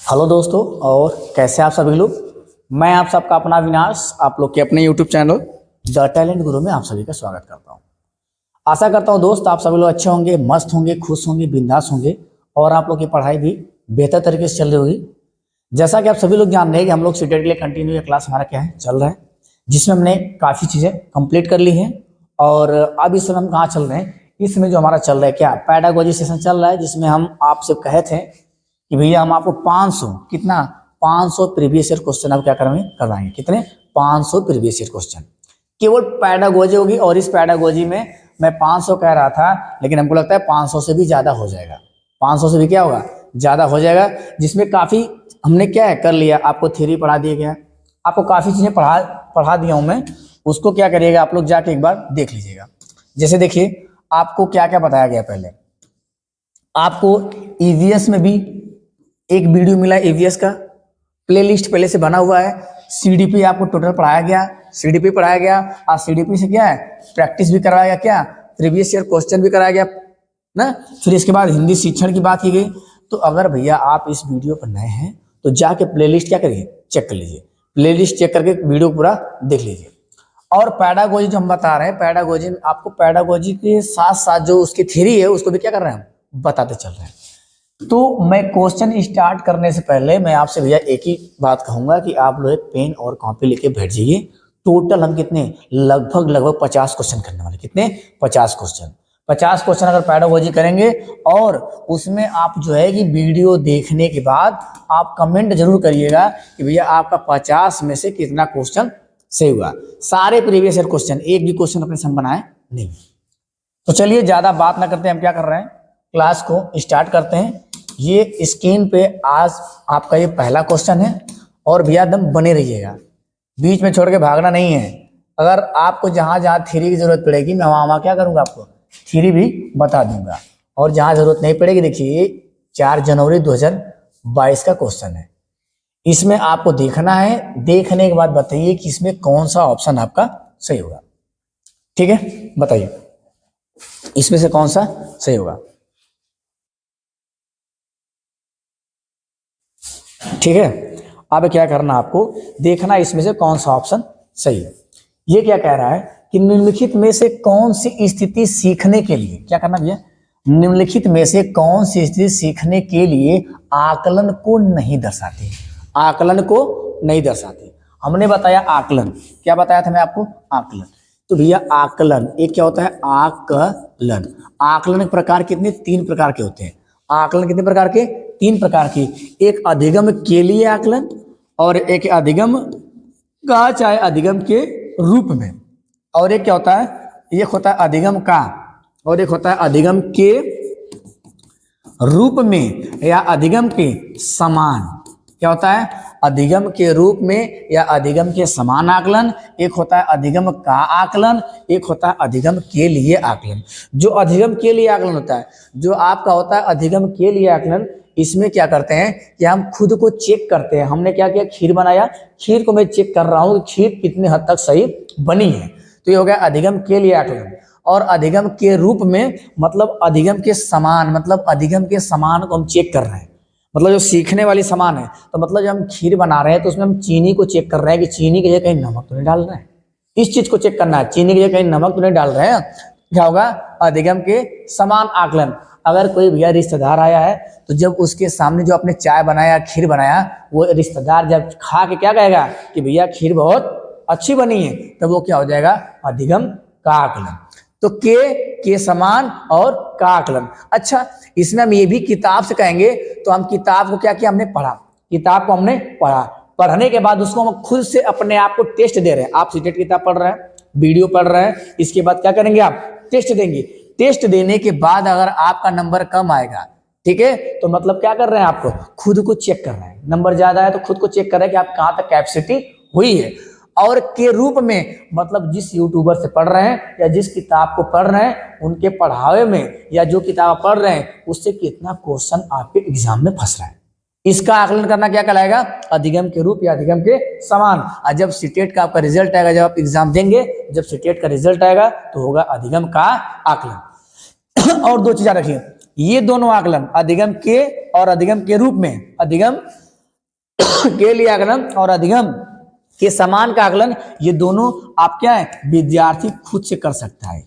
Hello दोस्तों, और कैसे आप सभी लोग। मैं आप सबका अपना अविनाश, आप लोग के अपने यूट्यूब चैनल द टैलेंट गुरु में आप सभी का स्वागत करता हूं। आशा करता हूं दोस्त आप सभी लोग अच्छे होंगे, मस्त होंगे, खुश होंगे, बिंदास होंगे और आप लोग की पढ़ाई भी बेहतर तरीके से चल रही होगी। जैसा कि आप सभी लोग जान रहे हैं कि हम लोग सीटेट के लिए कंटिन्यू ये क्लास हमारा क्या है चल रहा है, जिसमें हमने काफ़ी चीज़ें कंप्लीट कर ली हैं। और अब इस समय हम कहाँ चल रहे हैं, इसमें जो हमारा चल रहा है क्या पैडागोजी सेशन चल रहा है, जिसमें हम आपसे कहे थे कि भैया हम आपको 500 कितना 500 प्रीवियस ईयर क्वेश्चन अब क्या करेंगे करवाएंगे। कितने 500 प्रीवियस ईयर क्वेश्चन केवल पैडागोजी होगी। और इस पैडागोजी में मैं 500 कह रहा था, लेकिन हमको लगता है 500 से भी ज़्यादा हो जाएगा। 500 से भी क्या होगा, ज़्यादा हो जाएगा। जिसमें काफ़ी हमने क्या है कर लिया, आपको थ्योरी पढ़ा दिया गया, आपको काफ़ी चीज़ें पढ़ा दिया हूँ मैं। उसको क्या करिएगा, आप लोग जाके एक बार देख लीजिएगा। जैसे देखिए आपको क्या क्या बताया गया। पहले आपको ईवीएस में भी एक वीडियो मिला, ईवीएस का प्लेलिस्ट पहले से बना हुआ है। सीडीपी आपको टोटल पढ़ाया गया, सीडीपी पढ़ाया गया और सीडीपी से क्या है प्रैक्टिस भी कराया गया, क्या प्रीवियस ईयर क्वेश्चन भी कराया गया ना। फिर इसके बाद हिंदी शिक्षण की बात की गई। तो अगर भैया आप इस वीडियो पर नए हैं तो जाके प्लेलिस्ट क्या करिए, चेक कर लीजिए। प्लेलिस्ट चेक करके वीडियो पूरा देख लीजिए। और पैडागोजी जो हम बता रहे हैं, पैडागोजी में आपको पैडागोजी के साथ साथ जो उसकी थ्योरी है उसको भी क्या कर रहे हैं हम बताते चल रहे हैं। तो मैं क्वेश्चन स्टार्ट करने से पहले मैं आपसे भैया एक ही बात कहूंगा कि आप लोग एक पेन और कॉपी लेके बैठ जाइए। टोटल हम कितने लगभग 50 क्वेश्चन करने वाले। कितने 50 क्वेश्चन। 50 क्वेश्चन अगर पैडागोजी करेंगे और उसमें आप जो है कि वीडियो देखने के बाद आप कमेंट जरूर करिएगा कि भैया आपका 50 में से कितना क्वेश्चन सही हुआ। सारे प्रीवियस ईयर क्वेश्चन, एक भी क्वेश्चन अपने संग बनाए नहीं। तो चलिए ज्यादा बात ना करते, हम क्या कर रहे हैं क्लास को स्टार्ट करते हैं। ये स्क्रीन पे आज आपका ये पहला क्वेश्चन है और भैया एकदम बने रहिएगा, बीच में छोड़ के भागना नहीं है। अगर आपको जहां जहां थ्योरी की जरूरत पड़ेगी मैं वहां क्या करूंगा, आपको थ्योरी भी बता दूंगा। और जहां जरूरत नहीं पड़ेगी, देखिए 4 जनवरी 2022 का क्वेश्चन है। इसमें आपको देखना है, देखने के बाद बताइए कि इसमें कौन सा ऑप्शन आपका सही होगा। ठीक है, बताइए इसमें से कौन सा सही होगा। ठीक है, अब क्या करना आपको देखना इसमें से कौन सा ऑप्शन सही है। ये क्या कह रहा है कि निम्नलिखित में से कौन सी स्थिति सीखने के लिए, क्या करना भैया, निम्नलिखित में से कौन सी स्थिति सीखने के लिए आकलन को नहीं दर्शाती। आकलन को नहीं दर्शाती। हमने बताया आकलन, क्या बताया था मैं आपको, आकलन। तो भैया आकलन एक क्या होता है, आकलन। आकलन के प्रकार कितने, 3 प्रकार के होते हैं। आकलन कितने प्रकार के, 3 प्रकार की। एक अधिगम के लिए आकलन, और एक अधिगम का चाहे अधिगम के रूप में, और एक क्या होता है, एक होता है अधिगम का, और एक होता है अधिगम के रूप में या अधिगम के समान। क्या होता है, अधिगम के रूप में या अधिगम के समान आकलन। एक होता है अधिगम का आकलन, एक होता है अधिगम के लिए आकलन। जो अधिगम के लिए आकलन होता है, जो आपका होता है अधिगम के लिए आकलन, इसमें क्या करते हैं कि हम खुद को चेक करते हैं। हमने क्या किया, खीर बनाया, खीर को मैं चेक कर रहा हूँ कि खीर कितने हद तक सही बनी है। तो ये हो गया अधिगम के लिए आकलन। और अधिगम के रूप में मतलब अधिगम के समान, मतलब अधिगम के समान को हम चेक कर रहे हैं, मतलब जो सीखने वाली समान है। तो मतलब जब हम खीर बना रहे हैं तो उसमें हम चीनी को चेक कर रहे हैं कि चीनी की जगह कहीं नमक तो नहीं डाल रहे हैं। इस चीज को चेक करना है, चीनी की जगह कहीं नमक तो नहीं डाल रहे हैं। क्या होगा, अधिगम के समान आकलन। अगर कोई भैया रिश्तेदार आया है तो जब उसके सामने जो आपने चाय बनाया, खीर बनाया, वो रिश्तेदार जब खा के क्या कहेगा कि भैया खीर बहुत अच्छी बनी है, तब वो क्या हो जाएगा, अधिगम का आकलन। तो के समान और का आकलन। अच्छा, इसमें हम ये भी किताब से कहेंगे तो हम किताब को क्या किया, हमने पढ़ा, किताब को हमने पढ़ा, पढ़ने के बाद उसको हम खुद से अपने आप को टेस्ट दे रहे हैं। आप सीटेट किताब पढ़ रहे हैं, वीडियो पढ़ रहे हैं, इसके बाद क्या करेंगे, आप टेस्ट देंगे। टेस्ट देने के बाद अगर आपका नंबर कम आएगा, ठीक है, तो मतलब क्या कर रहे हैं, आपको खुद को चेक कर रहे हैं। नंबर ज्यादा है तो खुद को चेक कर रहे हैं कि आप कहाँ तक कैपेसिटी हुई है। और के रूप में मतलब जिस यूट्यूबर से पढ़ रहे हैं या जिस किताब को पढ़ रहे हैं उनके पढ़ावे में, या जो किताब पढ़ रहे हैं उससे कितना क्वेश्चन आपके एग्जाम में फंस रहा है, इसका आकलन करना क्या कहलाएगा, अधिगम के रूप या अधिगम के समान। और जब सीटेट का आपका रिजल्ट आएगा, जब आप एग्जाम देंगे, जब सीटेट का रिजल्ट आएगा तो होगा अधिगम का आकलन। और 2 चीजें रखिए, ये दोनों आकलन अधिगम के और अधिगम के रूप में, अधिगम के लिए आकलन और अधिगम के समान का आकलन, ये दोनों आप क्या है, विद्यार्थी खुद से कर सकता है।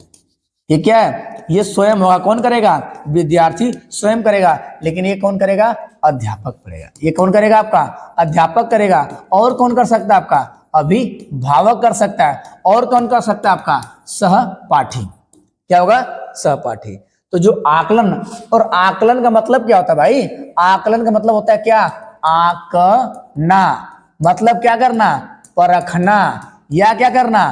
ये क्या है, ये स्वयं होगा। कौन करेगा, विद्यार्थी स्वयं करेगा। लेकिन ये कौन करेगा, अध्यापक करेगा। ये कौन करेगा, आपका अध्यापक करेगा। और कौन कर सकता है, आपका अभिभावक कर सकता है। और कौन कर सकता है, आपका सहपाठी। क्या होगा, सहपाठी। तो जो आकलन, और आकलन का मतलब क्या होता है भाई, आकलन का मतलब होता है क्या, आंकना। मतलब क्या करना, परखना, या क्या करना,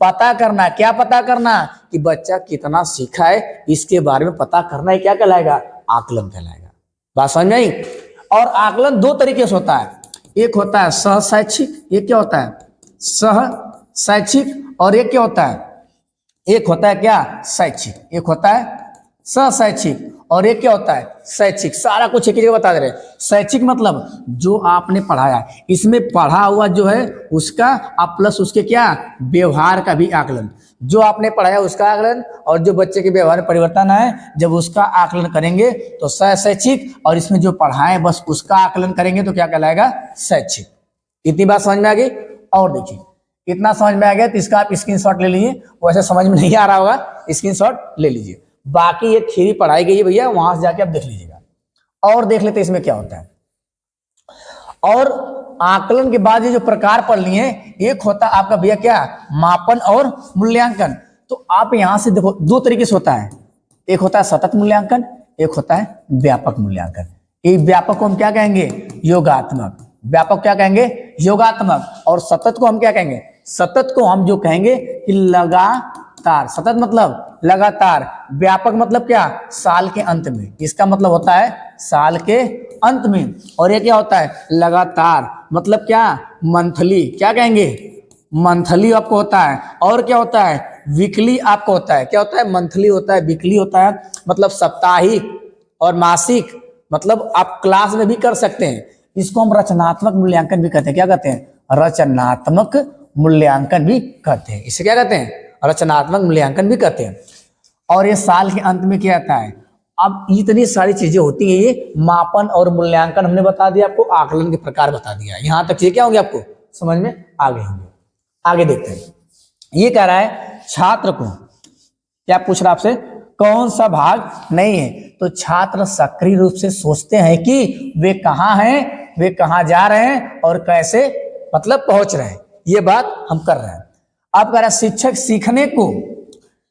पता करना। क्या पता करना, कि बच्चा कितना सीखा है इसके बारे में पता करना है, क्या कहलाएगा, आकलन कहलाएगा। बात समझ में आई। और आकलन दो तरीके से होता है, एक होता है सहशैक्षिक, ये क्या होता है, सहशैक्षिक, और एक क्या होता है, एक होता है क्या, शैक्षिक। एक होता है सहशैक्षिक और एक क्या होता है, शैक्षिक। सारा कुछ एक जगह बता दे रहे। शैक्षिक मतलब जो आपने पढ़ाया, इसमें पढ़ा हुआ जो है उसका आप प्लस उसके क्या, व्यवहार का भी आकलन। जो आपने पढ़ाया उसका आकलन, और जो बच्चे के व्यवहार में परिवर्तन है जब उसका आकलन करेंगे तो सहशैक्षिक, और इसमें जो पढ़ाए बस उसका आकलन करेंगे तो क्या कहलाएगा, शैक्षिक। इतनी बात समझ में आ गई। और देखिए, इतना समझ में आ गया तो इसका आप स्क्रीनशॉट ले लीजिए। वैसे समझ में नहीं आ रहा होगा, स्क्रीनशॉट ले लीजिए। बाकी ये थ्योरी पढ़ाई गई है भैया, वहां से जाके आप देख लीजिएगा। और देख लेते इसमें क्या होता है। और आकलन के बाद ये जो प्रकार पढ़ लिए, एक होता है आपका भैया क्या, मापन और मूल्यांकन। तो आप यहां से देखो, दो तरीके से होता है। एक होता है सतत मूल्यांकन, एक होता है व्यापक मूल्यांकन। ये व्यापक को हम क्या कहेंगे, योगात्मक। व्यापक क्या कहेंगे, योगात्मक। और सतत को हम क्या कहेंगे, सतत को हम जो कहेंगे कि लगातार। सतत मतलब लगातार। व्यापक मतलब क्या, साल के अंत में। इसका मतलब होता है साल के अंत में। और ये क्या होता है, लगातार मतलब क्या, मंथली। क्या कहेंगे, मंथली आपको होता है। और क्या होता है, वीकली आपको होता है। क्या होता है, मंथली होता है, वीकली होता है, मतलब साप्ताहिक। और मासिक मतलब आप क्लास में भी कर सकते हैं। इसको हम रचनात्मक मूल्यांकन भी कहते हैं। क्या कहते हैं, रचनात्मक मूल्यांकन भी कहते हैं। इसे क्या कहते हैं, रचनात्मक मूल्यांकन भी कहते हैं। और ये साल के अंत में क्या आता है। अब इतनी सारी चीजें होती हैं। ये मापन और मूल्यांकन हमने बता दिया आपको, आकलन के प्रकार बता दिया। यहां तक ये क्या होंगे, आपको समझ में आ गए होंगे। आगे देखते हैं। ये कह रहा है छात्र को, क्या पूछ रहा आपसे, कौन सा भाग नहीं है। तो छात्र सक्रिय रूप से सोचते हैं कि वे कहाँ हैं, वे कहाँ जा रहे हैं और कैसे मतलब पहुंच रहे हैं। ये बात हम कर रहे हैं। अब कह रहा है शिक्षक सीखने को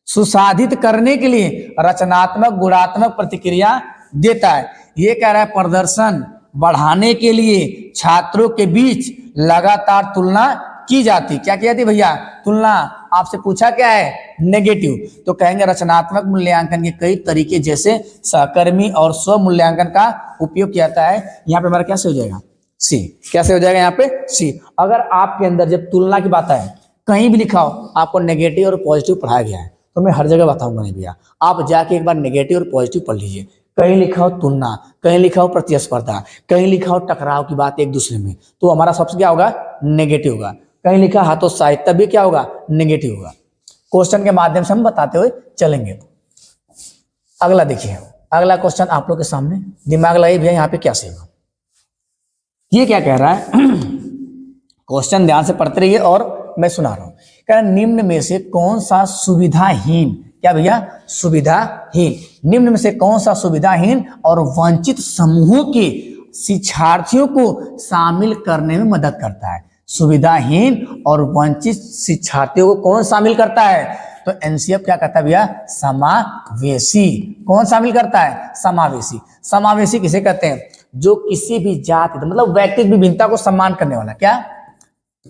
सुसाधित करने के लिए रचनात्मक गुणात्मक प्रतिक्रिया देता है। ये कह रहा है प्रदर्शन बढ़ाने के लिए छात्रों के बीच लगातार तुलना की जाती। क्या की जाती भैया, तुलना। आपसे पूछा क्या है, नेगेटिव। तो कहेंगे रचनात्मक मूल्यांकन के कई तरीके, जैसे सहकर्मी और स्व मूल्यांकन का उपयोग किया जाता है। यहाँ पे हमारा कैसे हो जाएगा, सी। कैसे हो जाएगा यहाँ पे, सी। अगर आपके अंदर जब तुलना की बात है, कहीं भी लिखा हो आपको नेगेटिव और पॉजिटिव पढ़ाया गया है, तो मैं हर जगह बताऊंगा नहीं भैया। आप जाके एक बार नेगेटिव और पॉजिटिव पढ़ लीजिए। कहीं लिखा हो तुलना, कहीं लिखा हो प्रतिस्पर्धा, कहीं लिखा हो टकराव की बात एक दूसरे में, तो हमारा सबसे क्या होगा, नेगेटिव होगा। कहीं लिखा हतोत्साहित, तब भी क्या होगा, नेगेटिव होगा। क्वेश्चन के माध्यम से हम बताते हुए चलेंगे। अगला देखिए, अगला क्वेश्चन आप लोग के सामने, दिमाग लगाइए भैया यहाँ पे क्या सही होगा। ये क्या कह रहा है, क्वेश्चन ध्यान से पढ़ते रहिए और मैं सुना रहा हूं। कह रहा निम्न में से कौन सा सुविधाहीन, क्या भैया, सुविधाहीन, निम्न में से कौन सा सुविधाहीन और वंचित समूहों के शिक्षार्थियों को शामिल करने में मदद करता है। सुविधाहीन और वंचित शिक्षार्थियों को कौन शामिल करता है, तो एनसीएफ क्या कहता है भैया, समावेशी। कौन शामिल करता है, समावेशी। समावेशी किसे कहते हैं, जो किसी भी जाति मतलब व्यक्तिगत विभिन्नता को सम्मान करने वाला। क्या,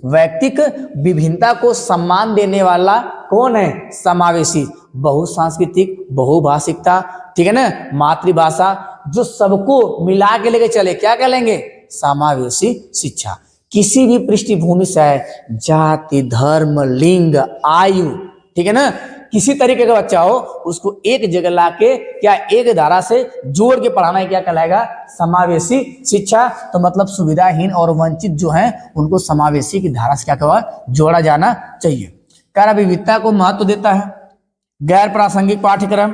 व्यक्तिगत विभिन्नता को सम्मान देने वाला कौन है, समावेशी। बहुसांस्कृतिक, बहुभाषिकता, ठीक है ना, मातृभाषा, जो सबको मिला के लेके चले, क्या कहलेंगे, समावेशी शिक्षा। किसी भी पृष्ठभूमि से है, जाति, धर्म, लिंग, आयु, ठीक है ना, किसी तरीके का बच्चा हो, उसको एक जगह लाके क्या एक धारा से जोड़ के पढ़ाना है, क्या कहलाएगा, समावेशी शिक्षा। तो मतलब सुविधाहीन और वंचित जो हैं उनको समावेशी की धारा से क्या कहा, जोड़ा जाना चाहिए। कार्य विविधता को महत्व देता है। गैर प्रासंगिक पाठ्यक्रम,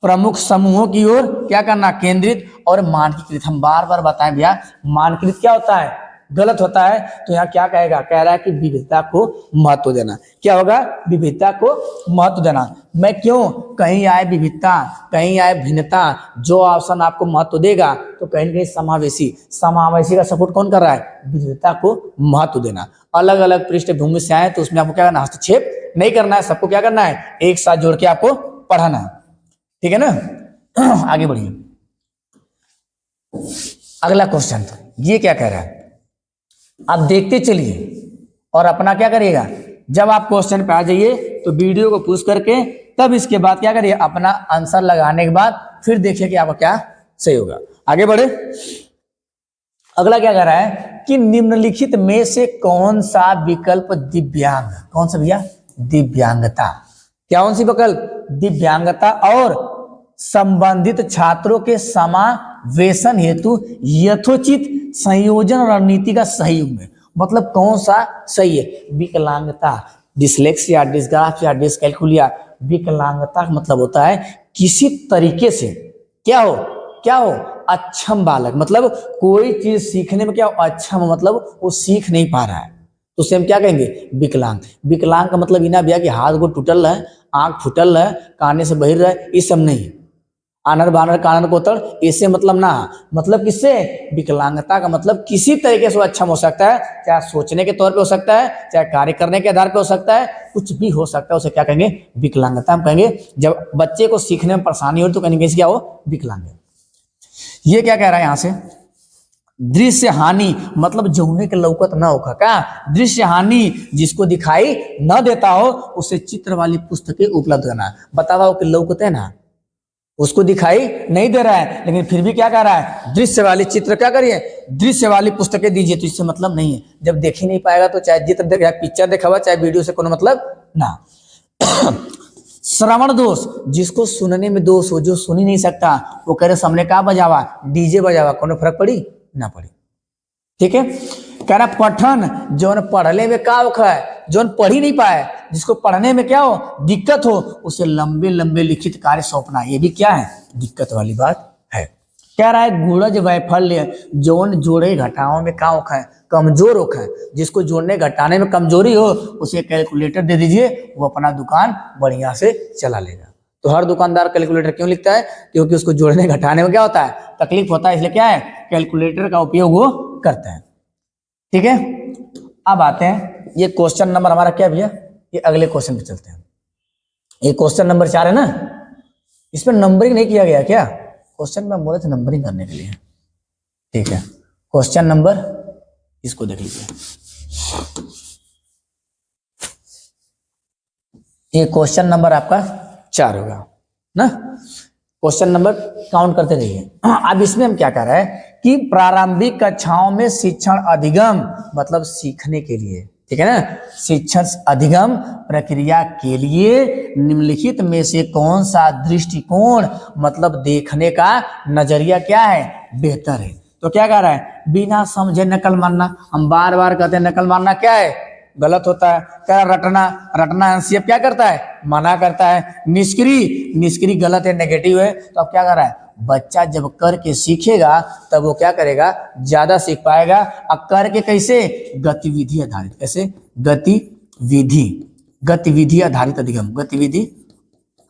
प्रमुख समूहों की ओर क्या करना, केंद्रित और मानकीकृत। हम बार बार बताएं भैया, मानकीकृत क्या होता है, गलत होता है। तो यहाँ क्या कहेगा, कह रहा है कि विविधता को महत्व देना। क्या होगा, विविधता को महत्व देना। मैं क्यों, कहीं आए विविधता, कहीं आए भिन्नता, जो ऑप्शन आपको महत्व देगा तो कहीं ना कहीं समावेशी, समावेशी का सपोर्ट कौन कर रहा है, विविधता को महत्व देना। अलग अलग पृष्ठभूमि से आए तो उसमें आपको क्या करना, हस्तक्षेप नहीं करना है, सबको क्या करना है, एक साथ जोड़ के आपको पढ़ाना है। ठीक है ना। आगे बढ़िए, अगला क्वेश्चन ये क्या कह रहा है, आप देखते चलिए और अपना क्या करिएगा, जब आप क्वेश्चन पे आ जाइए तो वीडियो को पुश करके तब इसके बाद क्या करिए, अपना आंसर लगाने के बाद फिर देखिए कि आपका क्या सही होगा। आगे बढ़े, अगला क्या कह रहा है कि निम्नलिखित में से कौन सा विकल्प दिव्यांग, कौन सा भैया, दिव्यांगता, कौन सी विकल्प, दिव्यांगता और संबंधित छात्रों के समावेशन हेतु यथोचित संयोजन रणनीति का सही युग में, मतलब कौन सा सही है, विकलांगता, डिसलेक्सिया, डिस्ग्राफिया, डिसकैल्कुलिया। विकलांगता का मतलब होता है किसी तरीके से क्या हो, क्या हो, अक्षम बालक, मतलब कोई चीज सीखने में क्या हो, अक्षम, मतलब वो सीख नहीं पा रहा है, तो उसे हम क्या कहेंगे, विकलांग। विकलांग का मतलब इना भैया कि हाथ को टूटल है, आंख फूटल है, काने से बहिर है, ये सब नहीं। आनर बानर कानर कोतड़, इससे मतलब ना, मतलब किससे, विकलांगता का मतलब किसी तरीके से अक्षम हो सकता है, चाहे सोचने के तौर पे हो सकता है, चाहे कार्य करने के आधार पे हो सकता है, कुछ भी हो सकता है, उसे क्या कहेंगे, विकलांगता। हम कहेंगे जब बच्चे को सीखने में परेशानी हो तो कहेंगे क्या हो, विकलांग। ये क्या कह रहा है यहाँ से, दृश्य हानि, मतलब जौने के लौकत ना होगा, क्या दृश्य हानि, जिसको दिखाई न देता हो उसे चित्र वाली पुस्तकें उपलब्ध करना। बताओ कि लौकते ना, उसको दिखाई नहीं दे रहा है लेकिन फिर भी क्या कर रहा है, दृश्य वाली चित्र क्या करिए, दृश्य वाली पुस्तकें दीजिए। तो इससे मतलब नहीं है, जब देख ही नहीं पाएगा तो चाहे चित्र देख, पिक्चर देखा हुआ, चाहे वीडियो से, कोनो मतलब ना। श्रवण दोष, जिसको सुनने में दोष हो, जो सुन ही नहीं सकता, वो कह रहे सामने का बजावा, डीजे बजावा, कोनो फर्क पड़ी ना पड़ी। ठीक है, कह रहा पठन, जो पढ़ने में क्या होता है, जो पढ़ ही नहीं पाए, जिसको पढ़ने में क्या हो, दिक्कत हो, उसे लंबे लंबे लिखित कार्य सौंपना, ये भी क्या है, दिक्कत वाली बात है। कह रहा है गुणज वैफल्य, जोन जोड़े घटाओं में क्या होता है, कमजोर होता है, जिसको जोड़ने घटाने में कमजोरी हो उसे कैलकुलेटर दे दीजिए, वो अपना दुकान बढ़िया से चला लेगा। तो हर दुकानदार कैलकुलेटर क्यों लिखता है, क्योंकि उसको जोड़ने घटाने में क्या होता है, तकलीफ होता है, इसलिए क्या है, कैलकुलेटर का उपयोग वो करता है। ठीक है, अब आते हैं, ये क्वेश्चन नंबर हमारा क्या भैया, ये अगले क्वेश्चन पे चलते हैं। ये क्वेश्चन नंबर 4 है ना, इसमें नंबरिंग नहीं किया गया क्या, क्वेश्चन में बोले थे नंबरिंग करने के लिए। ठीक है, क्वेश्चन नंबर, इसको देख लीजिए, ये क्वेश्चन नंबर आपका 4 होगा ना। क्वेश्चन नंबर काउंट करते रहिए। अब इसमें हम क्या कर रहे हैं कि प्रारंभिक कक्षाओं में शिक्षण अधिगम, मतलब सीखने के लिए, ठीक है ना, शिक्षण अधिगम प्रक्रिया के लिए निम्नलिखित में से कौन सा दृष्टिकोण, मतलब देखने का नजरिया क्या है, बेहतर है। तो क्या कह रहा है, बिना समझे नकल मारना, हम बार बार कहते हैं नकल मारना क्या है, गलत होता है। क्या रटना, रटना एनसीएफ क्या करता है, मना करता है। निष्क्रिय, निष्क्रिय गलत है, नेगेटिव है। तो अब क्या कर रहा है, बच्चा जब करके सीखेगा तब वो क्या करेगा, ज्यादा सीख पाएगा। अब करके कैसे, गतिविधि आधारित, कैसे, गतिविधि, गतिविधि आधारित अधिगम, गतिविधि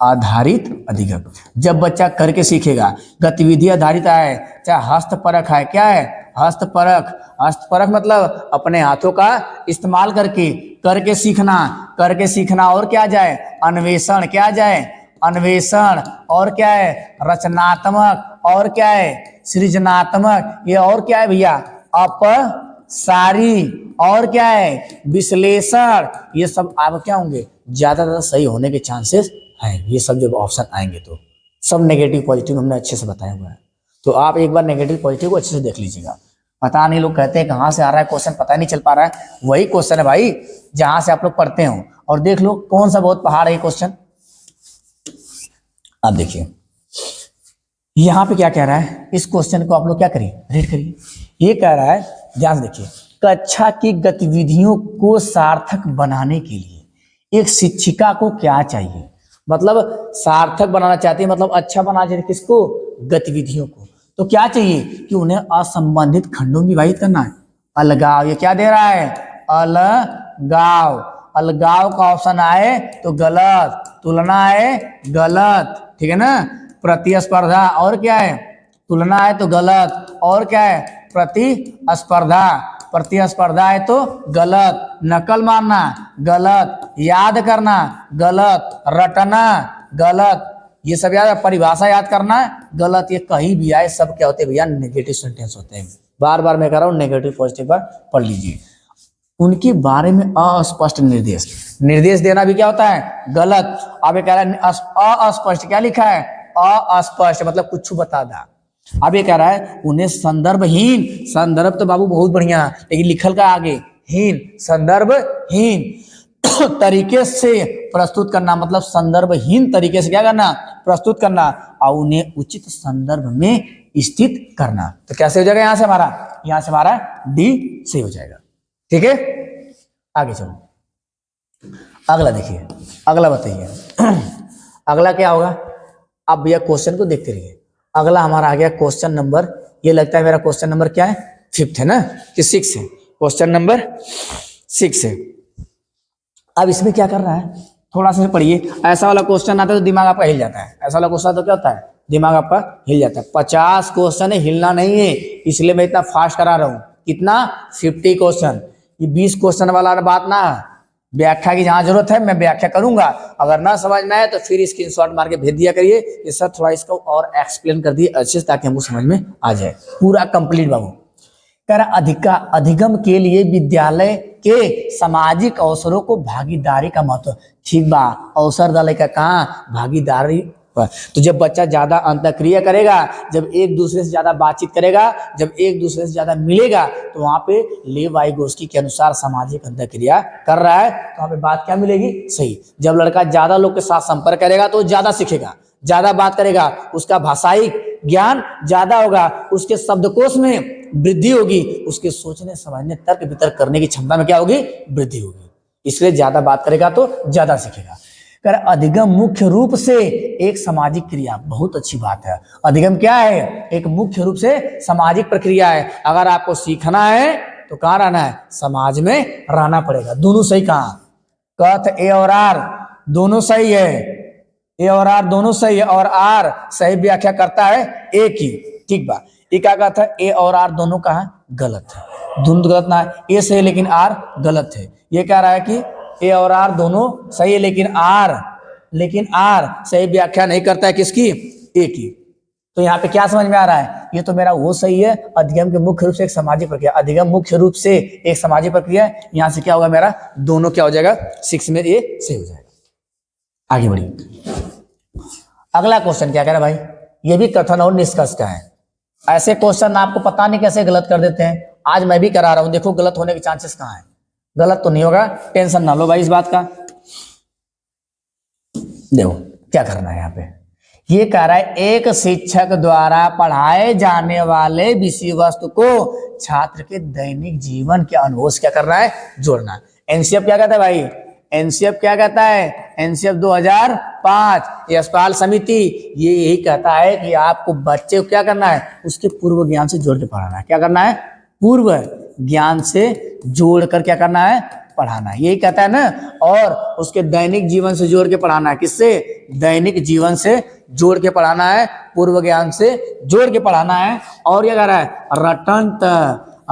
आधारित अधिगम। जब बच्चा करके सीखेगा, गतिविधि आधारित है, चाहे हस्तपरक है, क्या है, हस्तपरक, हस्तपरक मतलब अपने हाथों का इस्तेमाल करके, करके सीखना, करके सीखना। और क्या जाए, अन्वेषण, क्या जाए, अन्वेषण। और क्या है, रचनात्मक। और क्या है, सृजनात्मक। ये और क्या है भैया, अपसारी। और क्या है, विश्लेषण। ये सब आप क्या होंगे, ज्यादातर सही होने के चांसेस है। ये सब जब ऑप्शन आएंगे तो सब नेगेटिव पॉजिटिव हमने अच्छे से बताया हुआ है। तो आप एक बार नेगेटिव पॉजिटिव को अच्छे से देख लीजिएगा। पता नहीं, लोग कहते हैं कहाँ से आ रहा है क्वेश्चन, पता नहीं चल पा रहा है। वही क्वेश्चन है भाई जहां से आप लोग पढ़ते हो। और देख लो कौन सा बहुत पहाड़ है क्वेश्चन। आप देखिए यहाँ पे क्या कह रहा है, इस क्वेश्चन को आप लोग क्या करिए, रीड करिए। ये कह रहा है, ध्यान से देखिए, कक्षा की गतिविधियों को सार्थक बनाने के लिए एक शिक्षिका को क्या चाहिए, मतलब सार्थक बनाना चाहती है, मतलब अच्छा बनाना चाहिए किसको, गतिविधियों को। तो क्या चाहिए कि उन्हें असंबंधित खंडों में विभाजित करना है, अलगाव, ये क्या दे रहा है? अलगाव। अलगाव का ऑप्शन आए तो गलत, तुलना है गलत, ठीक है ना। प्रतिस्पर्धा और क्या है? तुलना है तो गलत, और क्या है? प्रतिस्पर्धा। प्रतिस्पर्धा है तो गलत, नकल मारना गलत, याद करना गलत, रटना गलत, ये सब याद, परिभाषा याद करना गलत। ये कहीं भी आए सब क्या होते हैं भैया? नेगेटिव सेंटेंस होते हैं। बार बार मैं कह रहा हूँ नेगेटिव पॉजिटिव पर पढ़ लीजिए। उनके बारे में अस्पष्ट निर्देश, निर्देश देना भी क्या होता है? गलत। अब ये कह रहा है अस्पष्ट, क्या लिखा है? अस्पष्ट मतलब कुछ बता दा। अब ये कह रहा है उन्हें संदर्भहीन, संदर्भ तो बाबू बहुत बढ़िया, लेकिन लिखल का आगे हीन, संदर्भहीन तरीके से प्रस्तुत करना, मतलब संदर्भहीन तरीके से क्या करना? प्रस्तुत करना, और उन्हें उचित संदर्भ में स्थित करना। तो कैसे हो जाएगा? यहां से हमारा, यहां से हमारा डी सही हो जाएगा, ठीक है। आगे चलो, अगला देखिए, अगला बताइए अगला क्या होगा? आप भैया क्वेश्चन को देखते रहिए। अगला हमारा आ गया क्वेश्चन नंबर, ये लगता है मेरा क्वेश्चन नंबर क्या है? 5 है ना, कि 6 है? क्वेश्चन नंबर 6 है। अब इसमें क्या करना है? थोड़ा सा पढ़िए। ऐसा वाला क्वेश्चन आता है तो दिमाग आपका हिल जाता है। ऐसा वाला क्वेश्चन तो क्या होता है? दिमाग आपका हिल जाता है। 50 क्वेश्चन है, हिलना नहीं है, इसलिए मैं इतना फास्ट करा रहा हूँ। कितना? 50 क्वेश्चन। ये 20 क्वेश्चन वाला बात ना है। व्याख्या की जहां जरूरत है मैं व्याख्या करूंगा, अगर ना समझ में आए तो फिर स्क्रीनशॉट मार के भेज दिया करिए कि सर थोड़ा इसको और एक्सप्लेन कर दिए अच्छे से, ताकि हमको समझ में आ जाए पूरा कंप्लीट। बाबू कह रहा अधिगम के लिए विद्यालय के सामाजिक अवसरों को भागीदारी का महत्व। ठीक बा, अवसर डाले का कहाँ? भागीदारी। तो जब बच्चा ज्यादा अंतःक्रिया करेगा, जब एक दूसरे से ज्यादा बातचीत करेगा, जब एक दूसरे से ज्यादा मिलेगा, तो वहां पे लेव वाइगोस्की के अनुसार सामाजिक अंतःक्रिया कर रहा है, तो वहां पे बात क्या मिलेगी? सही। जब लड़का ज्यादा लोग के साथ संपर्क करेगा तो ज्यादा सीखेगा, ज्यादा बात करेगा, उसका भाषाई ज्ञान ज्यादा होगा, उसके शब्दकोश में वृद्धि होगी, उसके सोचने समझने तर्क वितर्क करने की क्षमता में क्या होगी? वृद्धि होगी। इसलिए ज्यादा बात करेगा तो ज्यादा सीखेगा। कर अधिगम मुख्य रूप से एक सामाजिक क्रिया, बहुत अच्छी बात है। अधिगम क्या है? एक मुख्य रूप से सामाजिक प्रक्रिया है। अगर आपको सीखना है तो कहाँ रहना है? समाज में रहना पड़ेगा। दोनों सही कहाँ? कथ ए और आर दोनों सही है, ए और आर दोनों सही है, और आर सही व्याख्या करता है एक ही, ठीक बा। ये क्या कहता है? ए और आर दोनों कहाँ? गलत है, दोनों गलत ना है, ए सही लेकिन आर गलत है। ये कह रहा है कि ए और आर दोनों सही है, लेकिन आर सही व्याख्या नहीं करता है किसकी? ए की। तो यहाँ पे क्या समझ में आ रहा है? ये तो मेरा वो सही है, अधिगम के मुख्य रूप से एक सामाजिक प्रक्रिया, अधिगम मुख्य रूप से एक सामाजिक प्रक्रिया। यहाँ से क्या होगा मेरा? दोनों क्या हो जाएगा? 6 में ये सही हो जाएगा। आगे बढ़िए। अगला क्वेश्चन क्या कह रहा है भाई? ये भी कथन और निष्कर्ष का है। ऐसे क्वेश्चन आपको पता नहीं कैसे गलत कर देते हैं, आज मैं भी करा रहा हूं। देखो गलत होने के चांसेस कहाँ है, गलत तो नहीं होगा, टेंशन ना लो भाई इस बात का। देखो क्या करना है यहाँ पे, ये कह रहा है एक शिक्षक द्वारा पढ़ाए जाने वाले विषय वस्तु को छात्र के दैनिक जीवन के अनुभव से क्या करना है? जोड़ना। एनसीएफ क्या कहता है भाई? एनसीएफ क्या कहता है? एनसीएफ 2005 यशपाल समिति ये यही कहता है कि आपको बच्चे को क्या करना है? उसके पूर्व ज्ञान से जोड़ के पढ़ाना है। क्या करना है? पूर्व ज्ञान से जोड़कर क्या करना है? पढ़ाना है, यही कहता है ना। और उसके दैनिक जीवन से जोड़ के पढ़ाना है। किससे? दैनिक जीवन से जोड़ के पढ़ाना है, पूर्व ज्ञान से जोड़ के पढ़ाना है। और ये कह रहा है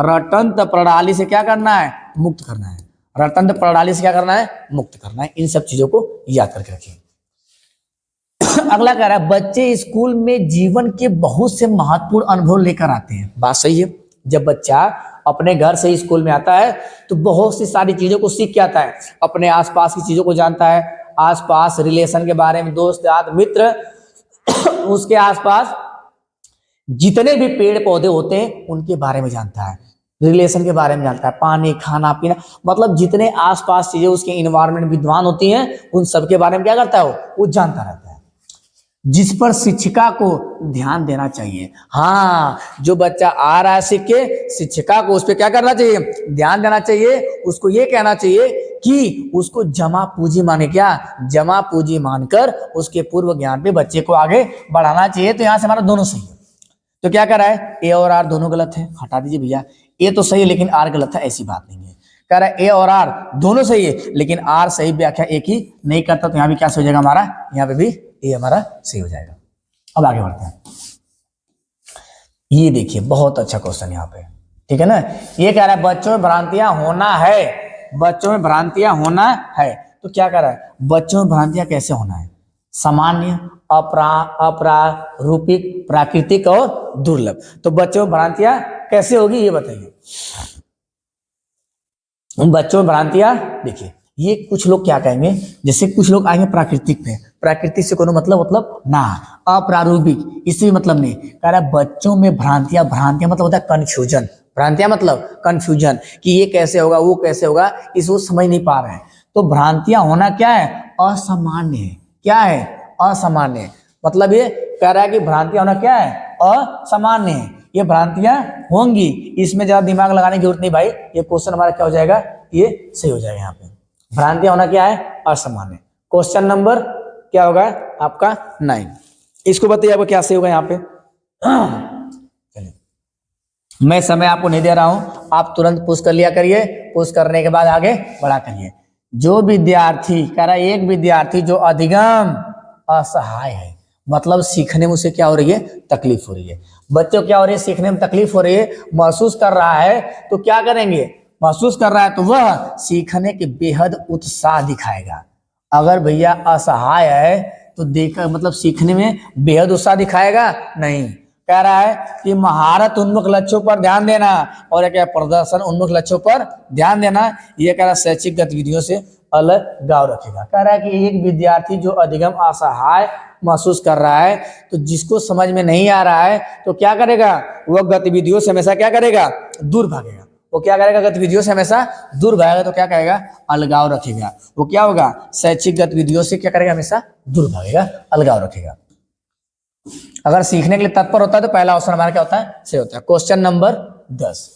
रटंत प्रणाली से क्या करना है? मुक्त करना है। रटंत प्रणाली से क्या करना है? मुक्त करना है। इन सब चीजों को याद करके रखिए। अगला कह रहा है बच्चे स्कूल में जीवन के बहुत से महत्वपूर्ण अनुभव लेकर आते हैं। बात सही है। जब बच्चा अपने घर से स्कूल में आता है तो बहुत सी सारी चीजों को सीख के आता है, अपने आसपास की चीजों को जानता है, आसपास रिलेशन के बारे में, दोस्त यार मित्र, उसके आसपास जितने भी पेड़ पौधे होते हैं उनके बारे में जानता है, रिलेशन के बारे में जानता है, पानी खाना पीना, मतलब जितने आसपास चीजें उसके इन्वायरमेंट विद्वान होती हैं उन सबके बारे में क्या करता है? वो जानता रहता है, जिस पर शिक्षिका को ध्यान देना चाहिए। हाँ, जो बच्चा आ रहा है सीख के, शिक्षिका को उस पर क्या करना चाहिए? ध्यान देना चाहिए। उसको ये कहना चाहिए कि उसको जमा पूंजी माने, क्या जमा पूंजी मानकर उसके पूर्व ज्ञान पे बच्चे को आगे बढ़ाना चाहिए। तो यहां से हमारा दोनों सही है। तो क्या कर रहा है? ए और आर दोनों गलत है, हटा दीजिए भैया। ए तो सही है लेकिन आर गलत है, ऐसी बात नहीं है। कह रहा है ए और आर दोनों सही है लेकिन आर सही व्याख्या एक ही नहीं करता, तो यहाँ भी क्या सही हो जाएगा हमारा, यहाँ पे भी ए हमारा सही हो जाएगा। अब आगे बढ़ते हैं। ये देखिए बहुत अच्छा क्वेश्चन यहाँ पे, ठीक है ना। ये कह रहा है बच्चों में भ्रांतियां होना है, बच्चों में भ्रांतियां होना है। तो क्या कह रहा है, बच्चों में भ्रांतियां कैसे होना है, सामान्य, अप्रारूपिक, प्राकृतिक और दुर्लभ। तो बच्चों में भ्रांतियां कैसे होगी ये बताइए। बच्चों में भ्रांतियां देखिए, ये कुछ लोग क्या कहेंगे, जैसे कुछ लोग आएंगे प्राकृतिक पे, प्राकृतिक से कोनो मतलब ना, अप्रारूपिक इससे भी मतलब नहीं। कह रहा है बच्चों में भ्रांतियां, भ्रांतियां मतलब होता है कंफ्यूजन, भ्रांतियां मतलब कंफ्यूजन कि ये कैसे होगा वो कैसे होगा, इसको समझ नहीं पा रहे हैं। तो भ्रांतियां होना क्या है, असामान्य है। क्या है, असामान्य। मतलब ये कह रहा है कि भ्रांतियां होना क्या है, असामान्य है। ये भ्रांतियां होंगी, इसमें ज्यादा दिमाग लगाने की जरूरत नहीं भाई, ये क्वेश्चन हमारा क्या हो जाएगा, ये सही हो जाएगा। यहाँ पे भ्रांतियां होना क्या है, असामान्य। क्वेश्चन नंबर क्या होगा आपका 9, इसको बताइए आपको क्या सही होगा यहाँ पे। चलिए मैं समय आपको नहीं दे रहा हूं, आप तुरंत पुश कर लिया करिए, पुश करने के बाद आगे बढ़ा करिए। जो विद्यार्थी, कह रहा है एक विद्यार्थी जो अधिगम असहाय है, मतलब सीखने में उसे क्या हो रही है, तकलीफ हो रही है। बच्चों क्या हो रही है, सीखने में तकलीफ हो रही है, महसूस कर रहा है, तो क्या करेंगे, महसूस कर रहा है तो वह सीखने के बेहद उत्साह दिखाएगा। अगर भैया असहाय है तो देखा मतलब सीखने में बेहद उत्साह दिखाएगा नहीं। कह रहा है कि महारत उन्मुख लक्ष्यों पर ध्यान देना और क्या प्रदर्शन उन्मुख लक्ष्यों पर ध्यान देना, यह कह रहा है शैक्षिक गतिविधियों से अलग गाव रखेगा। कह रहा है कि एक विद्यार्थी जो अधिगम असहाय महसूस कर रहा है, तो जिसको समझ में नहीं आ रहा है तो क्या करेगा, वह गतिविधियों से हमेशा क्या करेगा, दूर भागेगा। वो क्या करेगा, गतिविधियों से हमेशा दूर भागेगा, तो क्या कहेगा, अलगाव रखेगा। वो क्या होगा, शैक्षिक गतिविधियों से क्या करेगा, हमेशा दूर भागेगा, अलगाव रखेगा। अगर सीखने के लिए तत्पर होता है तो पहला ऑप्शन हमारा क्या होता है, सही होता है। क्वेश्चन नंबर 10,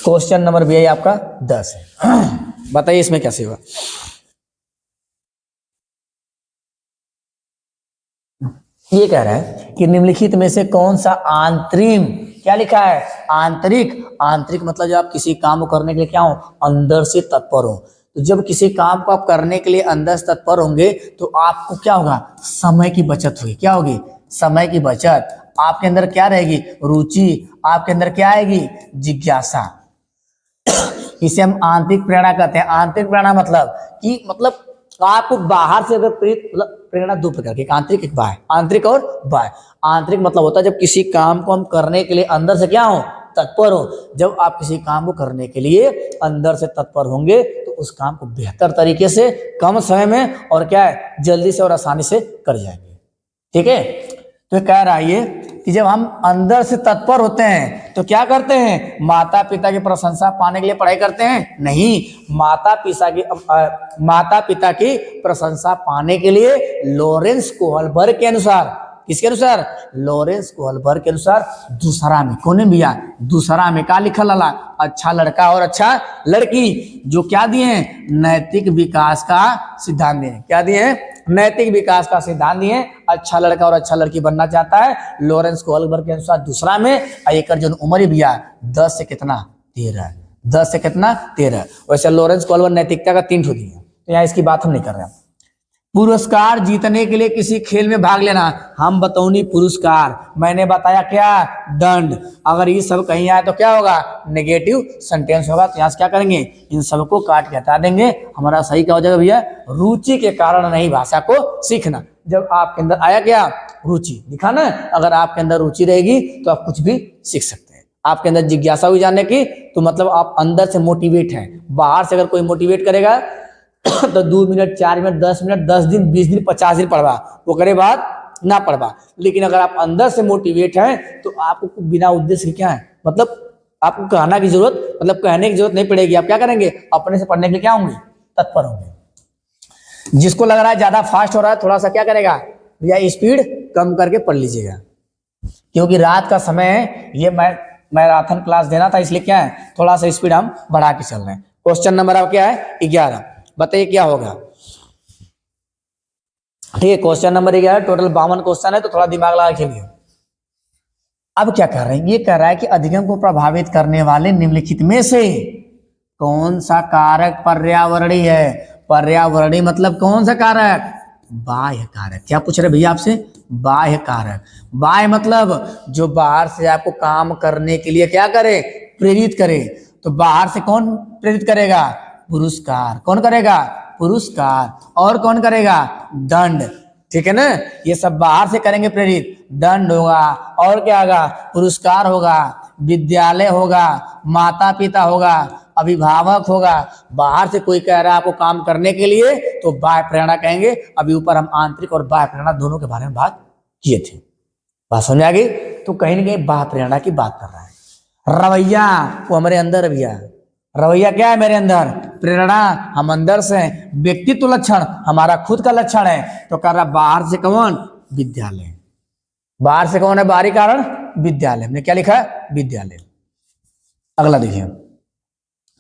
क्वेश्चन नंबर भी आपका 10 है। बताइए इसमें कैसे हुआ। ये कह रहा है कि निम्नलिखित में से कौन सा आंतरिक, क्या लिखा है, आंतरिक। आंतरिक मतलब जब आप किसी काम को करने के लिए क्या हो, अंदर से तत्पर हो। तो जब किसी काम को आप करने के लिए अंदर से तत्पर होंगे तो आपको क्या होगा, समय की बचत होगी। क्या होगी, समय की बचत। आपके अंदर क्या रहेगी, रुचि। आपके अंदर क्या आएगी, जिज्ञासा। इसे हम आंतरिक प्रेरणा कहते हैं। आंतरिक प्रेरणा मतलब कि मतलब आपको बाहर से अगर प्रेरणा दो प्रकार की, आंतरिक एक बाह्य, आंतरिक और बाह्य। आंतरिक मतलब होता है जब किसी काम को हम करने के लिए अंदर से क्या हो, तत्पर हो। जब आप किसी काम को करने के लिए अंदर से तत्पर होंगे तो उस काम को बेहतर तरीके से, कम समय में और क्या है, जल्दी से और आसानी से कर जाएंगे। ठीक है, तो कह रहा है ये कि जब हम अंदर से तत्पर होते हैं तो क्या करते हैं, माता पिता की प्रशंसा पाने के लिए पढ़ाई करते हैं, नहीं। माता पिता की प्रशंसा पाने के लिए लॉरेंस कोहलबर्ग के अनुसार, किसके अनुसार, लॉरेंस कोहलबर्ग के अनुसार दूसरा में, कौन भैया, दूसरा में क्या लिखा लाला, अच्छा लड़का और अच्छा लड़की, जो क्या दिए हैं, नैतिक विकास का सिद्धांत दिए। क्या दिए हैं, नैतिक विकास का सिद्धांत दिए। अच्छा लड़का और अच्छा लड़की बनना चाहता है लॉरेंस कोहलबर्ग के अनुसार दूसरा में। एक जो उम्र ही भैया 10 से कितना, 13, 10 से कितना, 13। वैसे लॉरेंस कोहलबर्ग नैतिकता का 3 ठो दिए, तो यहाँ इसकी बात हम नहीं कर रहे हैं। पुरस्कार जीतने के लिए किसी खेल में भाग लेना, हम बतौनी पुरस्कार, मैंने बताया क्या, दंड। अगर ये सब कहीं आए तो क्या होगा, नेगेटिव सेंटेंस होगा। तो यहाँ से क्या करेंगे, इन सबको काट के हटा देंगे। हमारा सही क्या हो जाएगा भैया, रुचि के कारण नहीं भाषा को सीखना। जब आपके अंदर आया क्या, रुचि दिखा ना। अगर आपके अंदर रुचि रहेगी तो आप कुछ भी सीख सकते हैं। आपके अंदर जिज्ञासा हुई जानने की, तो मतलब आप अंदर से मोटिवेट हैं। बाहर से अगर कोई मोटिवेट करेगा तो 2 मिनट, 4 मिनट, 10 मिनट, 10 दिन, 20 दिन, 50 दिन पढ़वा, वो करे बात ना पढ़वा। लेकिन अगर आप अंदर से मोटिवेट हैं तो आपको बिना उद्देश्य क्या है, मतलब आपको कहना की जरूरत, मतलब कहने की जरूरत नहीं पड़ेगी। आप क्या करेंगे, अपने से पढ़ने के लिए क्या होंगे, तत्पर होंगे। जिसको लग रहा है ज्यादा फास्ट हो रहा है, थोड़ा सा क्या करेगा भैया, स्पीड कम करके पढ़ लीजिएगा, क्योंकि रात का समय है। ये मैराथन क्लास देना था, इसलिए क्या है, थोड़ा सा स्पीड हम बढ़ा के चल रहे हैं। क्वेश्चन नंबर अब क्या है, 11। बताइए क्या होगा। ठीक है, क्वेश्चन नंबर 11, टोटल 52 क्वेश्चन है, तो थोड़ा दिमाग लगा खेलिए। अब क्या कर रहे हैं, ये कह रहा है कि अधिगम को प्रभावित करने वाले निम्नलिखित में से कौन सा कारक पर्यावरणीय है। पर्यावरणीय मतलब कौन सा कारक, बाह्य कारक। क्या पूछ रहे भैया आपसे, बाह्य कारक। बाह्य मतलब जो बाहर से आपको काम करने के लिए क्या करे, प्रेरित करे। तो बाहर से कौन प्रेरित करेगा, पुरस्कार। कौन करेगा, पुरस्कार। और कौन करेगा, दंड। ठीक है ना, ये सब बाहर से करेंगे प्रेरित, दंड होगा और क्या होगा, पुरस्कार होगा, विद्यालय होगा, माता पिता होगा, अभिभावक होगा। बाहर से कोई कह रहा है आपको काम करने के लिए तो बाह्य प्रेरणा कहेंगे। अभी ऊपर हम आंतरिक और बाह्य प्रेरणा दोनों के बारे में बात किए थे, बात समझ आ गई। तो कहीं ना कहीं बाह्य प्रेरणा की बात कर रहा है। रवैया वो हमारे अंदर भैया, रवैया क्या है मेरे अंदर, प्रेरणा हम अंदर से, व्यक्तित्व लक्षण हमारा खुद का लक्षण है। तो कर रहा बाहर से कौन, विद्यालय। बाहर से कौन है, बाहरी कारण विद्यालय। हमने क्या लिखा है, विद्यालय। अगला देखिए,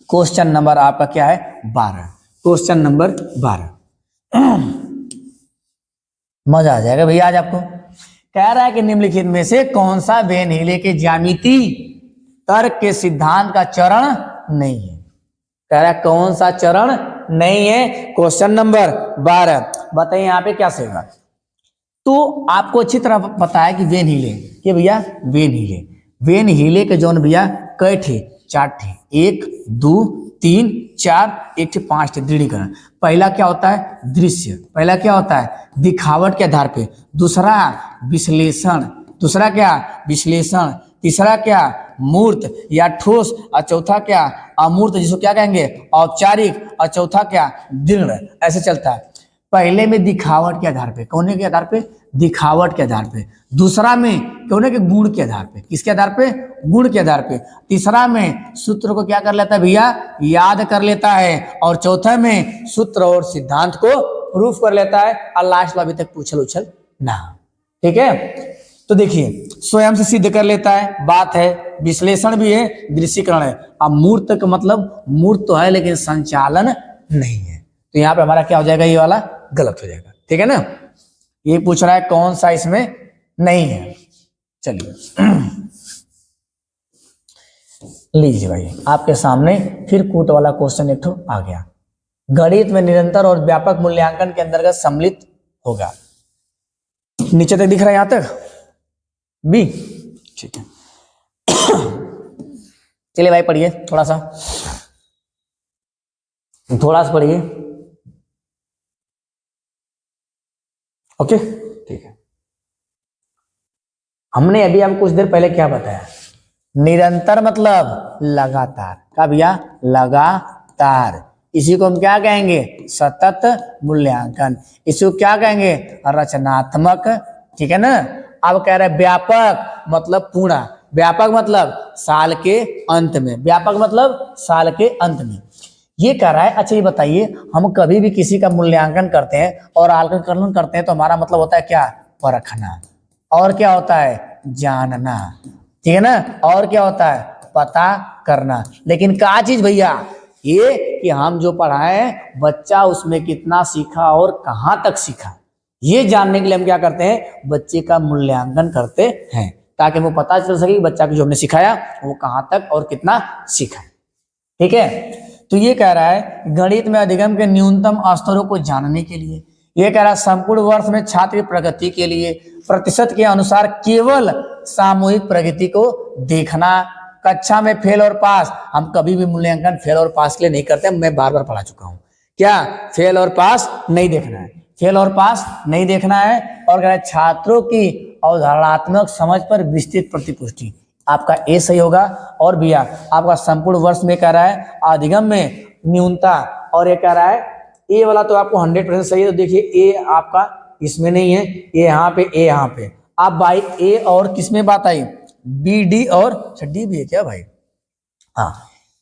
क्वेश्चन नंबर आपका क्या है, 12। क्वेश्चन नंबर 12 मजा आ जाएगा भैया आज आपको। कह रहा है कि निम्नलिखित में से कौन सा वेन हीले के ज्यामिति तर्क के सिद्धांत का चरण नहीं है। कह रहा है कौन सा चरण नहीं है, क्वेश्चन नंबर 12। बताइए यहाँ पे क्या सही होगा। तो आपको अच्छी तरह पता है कि वेन हीले, ये भैया वेन हीले, वेन हीले के जोन भैया कई थे, 4 थे, 1 2 3 4, 1 थे 5 थे दृढ़ीकरण। पहला क्या होता है, दृश्य। पहला क्या होता है, दिखावट के आधार पे। दूसरा विश्लेषण, दूसरा क्या, विश्लेषण। तीसरा क्या, मूर्त या ठोस। और चौथा क्या, अमूर्त, जिसको क्या कहेंगे, औपचारिक। और चौथा क्या, दृढ़। ऐसे चलता है। पहले में दिखावट के आधार पे, कौन के आधार पे, दिखावट के आधार पे। दूसरा में कौन के, गुण के आधार पे। किसके आधार पे, गुण के आधार पे। तीसरा में सूत्र को क्या कर लेता है भैया, याद कर लेता है। और चौथा में सूत्र और सिद्धांत को प्रूफ कर लेता है। और लास्ट में अभी तक पूछल उछल ना। ठीक है, तो देखिए स्वयं से सिद्ध कर लेता है, बात है। विश्लेषण भी है, दृश्यकरण है। अब मूर्त का मतलब, मूर्त तो है लेकिन संचालन नहीं है। तो यहाँ पे हमारा क्या हो जाएगा, ये वाला गलत हो जाएगा। ठीक है ना, ये पूछ रहा है कौन सा इसमें नहीं है। चलिए लीजिए भाई, आपके सामने फिर कूट वाला क्वेश्चन एक ठो आ गया। गणित में निरंतर और व्यापक मूल्यांकन के अंतर्गत सम्मिलित होगा। नीचे तक दिख रहा है, यहां तक बी, ठीक है। चलिए भाई पढ़िए, थोड़ा सा पढ़िए। ओके ठीक है। हमने अभी आपको कुछ देर पहले क्या बताया, निरंतर मतलब लगातार। क्या भैया, लगातार। इसी को हम क्या कहेंगे, सतत मूल्यांकन। इसको क्या कहेंगे, रचनात्मक। ठीक है ना। अब कह रहे व्यापक मतलब पूर्ण, व्यापक मतलब साल के अंत में, व्यापक मतलब साल के अंत में। ये कह रहा है। अच्छा ये बताइए, हम कभी भी किसी का मूल्यांकन करते हैं और आकलन करते हैं तो हमारा मतलब होता है क्या, परखना। और क्या होता है, जानना। ठीक है ना। और क्या होता है, पता करना। लेकिन क्या चीज भैया, ये कि हम जो पढ़ाए बच्चा उसमें कितना सीखा और कहाँ तक सीखा, ये जानने के लिए हम क्या करते हैं, बच्चे का मूल्यांकन करते हैं, ताकि वो पता चल सके कि बच्चा को जो हमने सिखाया वो कहाँ तक और कितना सीखा। ठीक है। तो ये कह रहा है गणित में अधिगम के न्यूनतम स्तरों को जानने के लिए, ये कह रहा है संपूर्ण वर्ष में छात्र की प्रगति के लिए प्रतिशत के अनुसार केवल सामूहिक प्रगति को देखना। कक्षा में फेल और पास, हम कभी भी मूल्यांकन फेल और पास के लिए नहीं करते। मैं बार बार पढ़ा चुका हूं, क्या फेल और पास नहीं देखना है, फेल और पास नहीं देखना है। और कह रहा है छात्रों की अवधारणात्मक समझ पर विस्तृत प्रतिपुष्टि, आपका ए सही होगा। और भैया आपका संपूर्ण वर्ष में कह रहा है अधिगम में न्यूनता, और ये कह रहा है ए वाला तो आपको 100% सही है। तो देखिए ए आपका इसमें नहीं है, ए यहाँ पे, ए यहाँ पे। आप भाई ए और किसमें बात आई, बी डी और डी भी है क्या भाई, हाँ।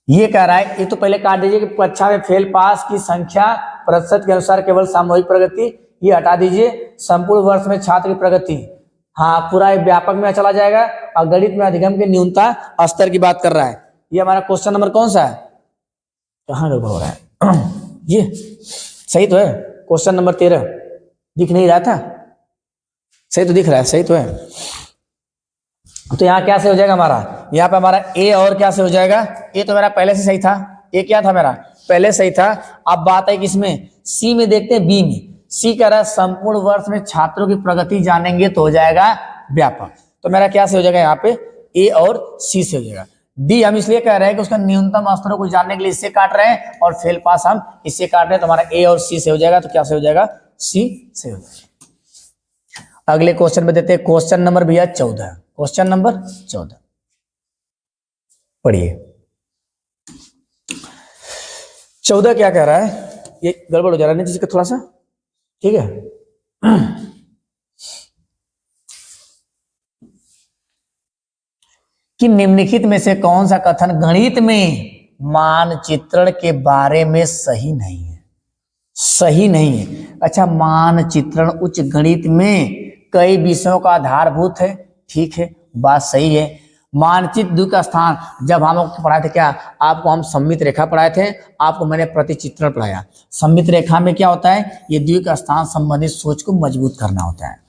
ये कह रहा है, ये तो पहले काट दीजिए कि कक्षा में फेल पास की संख्या प्रतिशत के अनुसार केवल सामूहिक प्रगति, ये हटा दीजिए। संपूर्ण वर्ष में छात्र की प्रगति, हाँ पूरा व्यापक में चला जाएगा। और गणित में अधिगम के न्यूनता स्तर की बात कर रहा है। ये हमारा क्वेश्चन नंबर कौन सा है, कहाँ गड़बड़ हो रहा है ये सही तो है, क्वेश्चन नंबर 13 दिख नहीं रहा था, सही तो दिख रहा है, सही तो है। तो यहाँ क्या से हो जाएगा हमारा, यहाँ पे हमारा ए और क्या से हो जाएगा, ए तो मेरा पहले से सही था, ए क्या था मेरा पहले सही था। अब बात है किसमें, सी में देखते हैं, बी में। सी कह रहा है संपूर्ण वर्ष में छात्रों की प्रगति जानेंगे तो हो जाएगा व्यापक। तो मेरा क्या से हो जाएगा यहाँ पे, ए और सी से हो जाएगा। डी हम इसलिए कह रहे हैं कि उसका न्यूनतम स्तरों को जानने के लिए इससे काट रहे हैं और फेल पास हम इससे काट रहे हैं, तो हमारा ए और सी से हो जाएगा। तो क्या से हो जाएगा, सी से हो जाएगा। अगले क्वेश्चन में देते हैं क्वेश्चन नंबर भैया 14, क्वेश्चन नंबर 14 पढ़िए। 14 क्या कह रहा है, ये गड़बड़ हो जा रहा है नीचे थोड़ा सा, ठीक है। कि निम्नलिखित में से कौन सा कथन गणित में मानचित्रण के बारे में सही नहीं है, सही नहीं है। अच्छा, मानचित्रण उच्च गणित में कई विषयों का आधारभूत है, ठीक है, बात सही है। मानचित्र द्विक स्थान, जब हम लोग पढ़ाए थे क्या, आपको हम सममित रेखा पढ़ाए थे, आपको मैंने प्रतिचित्रण पढ़ाया। सममित रेखा में क्या होता है, ये द्विक स्थान संबंधित सोच को मजबूत करना होता है।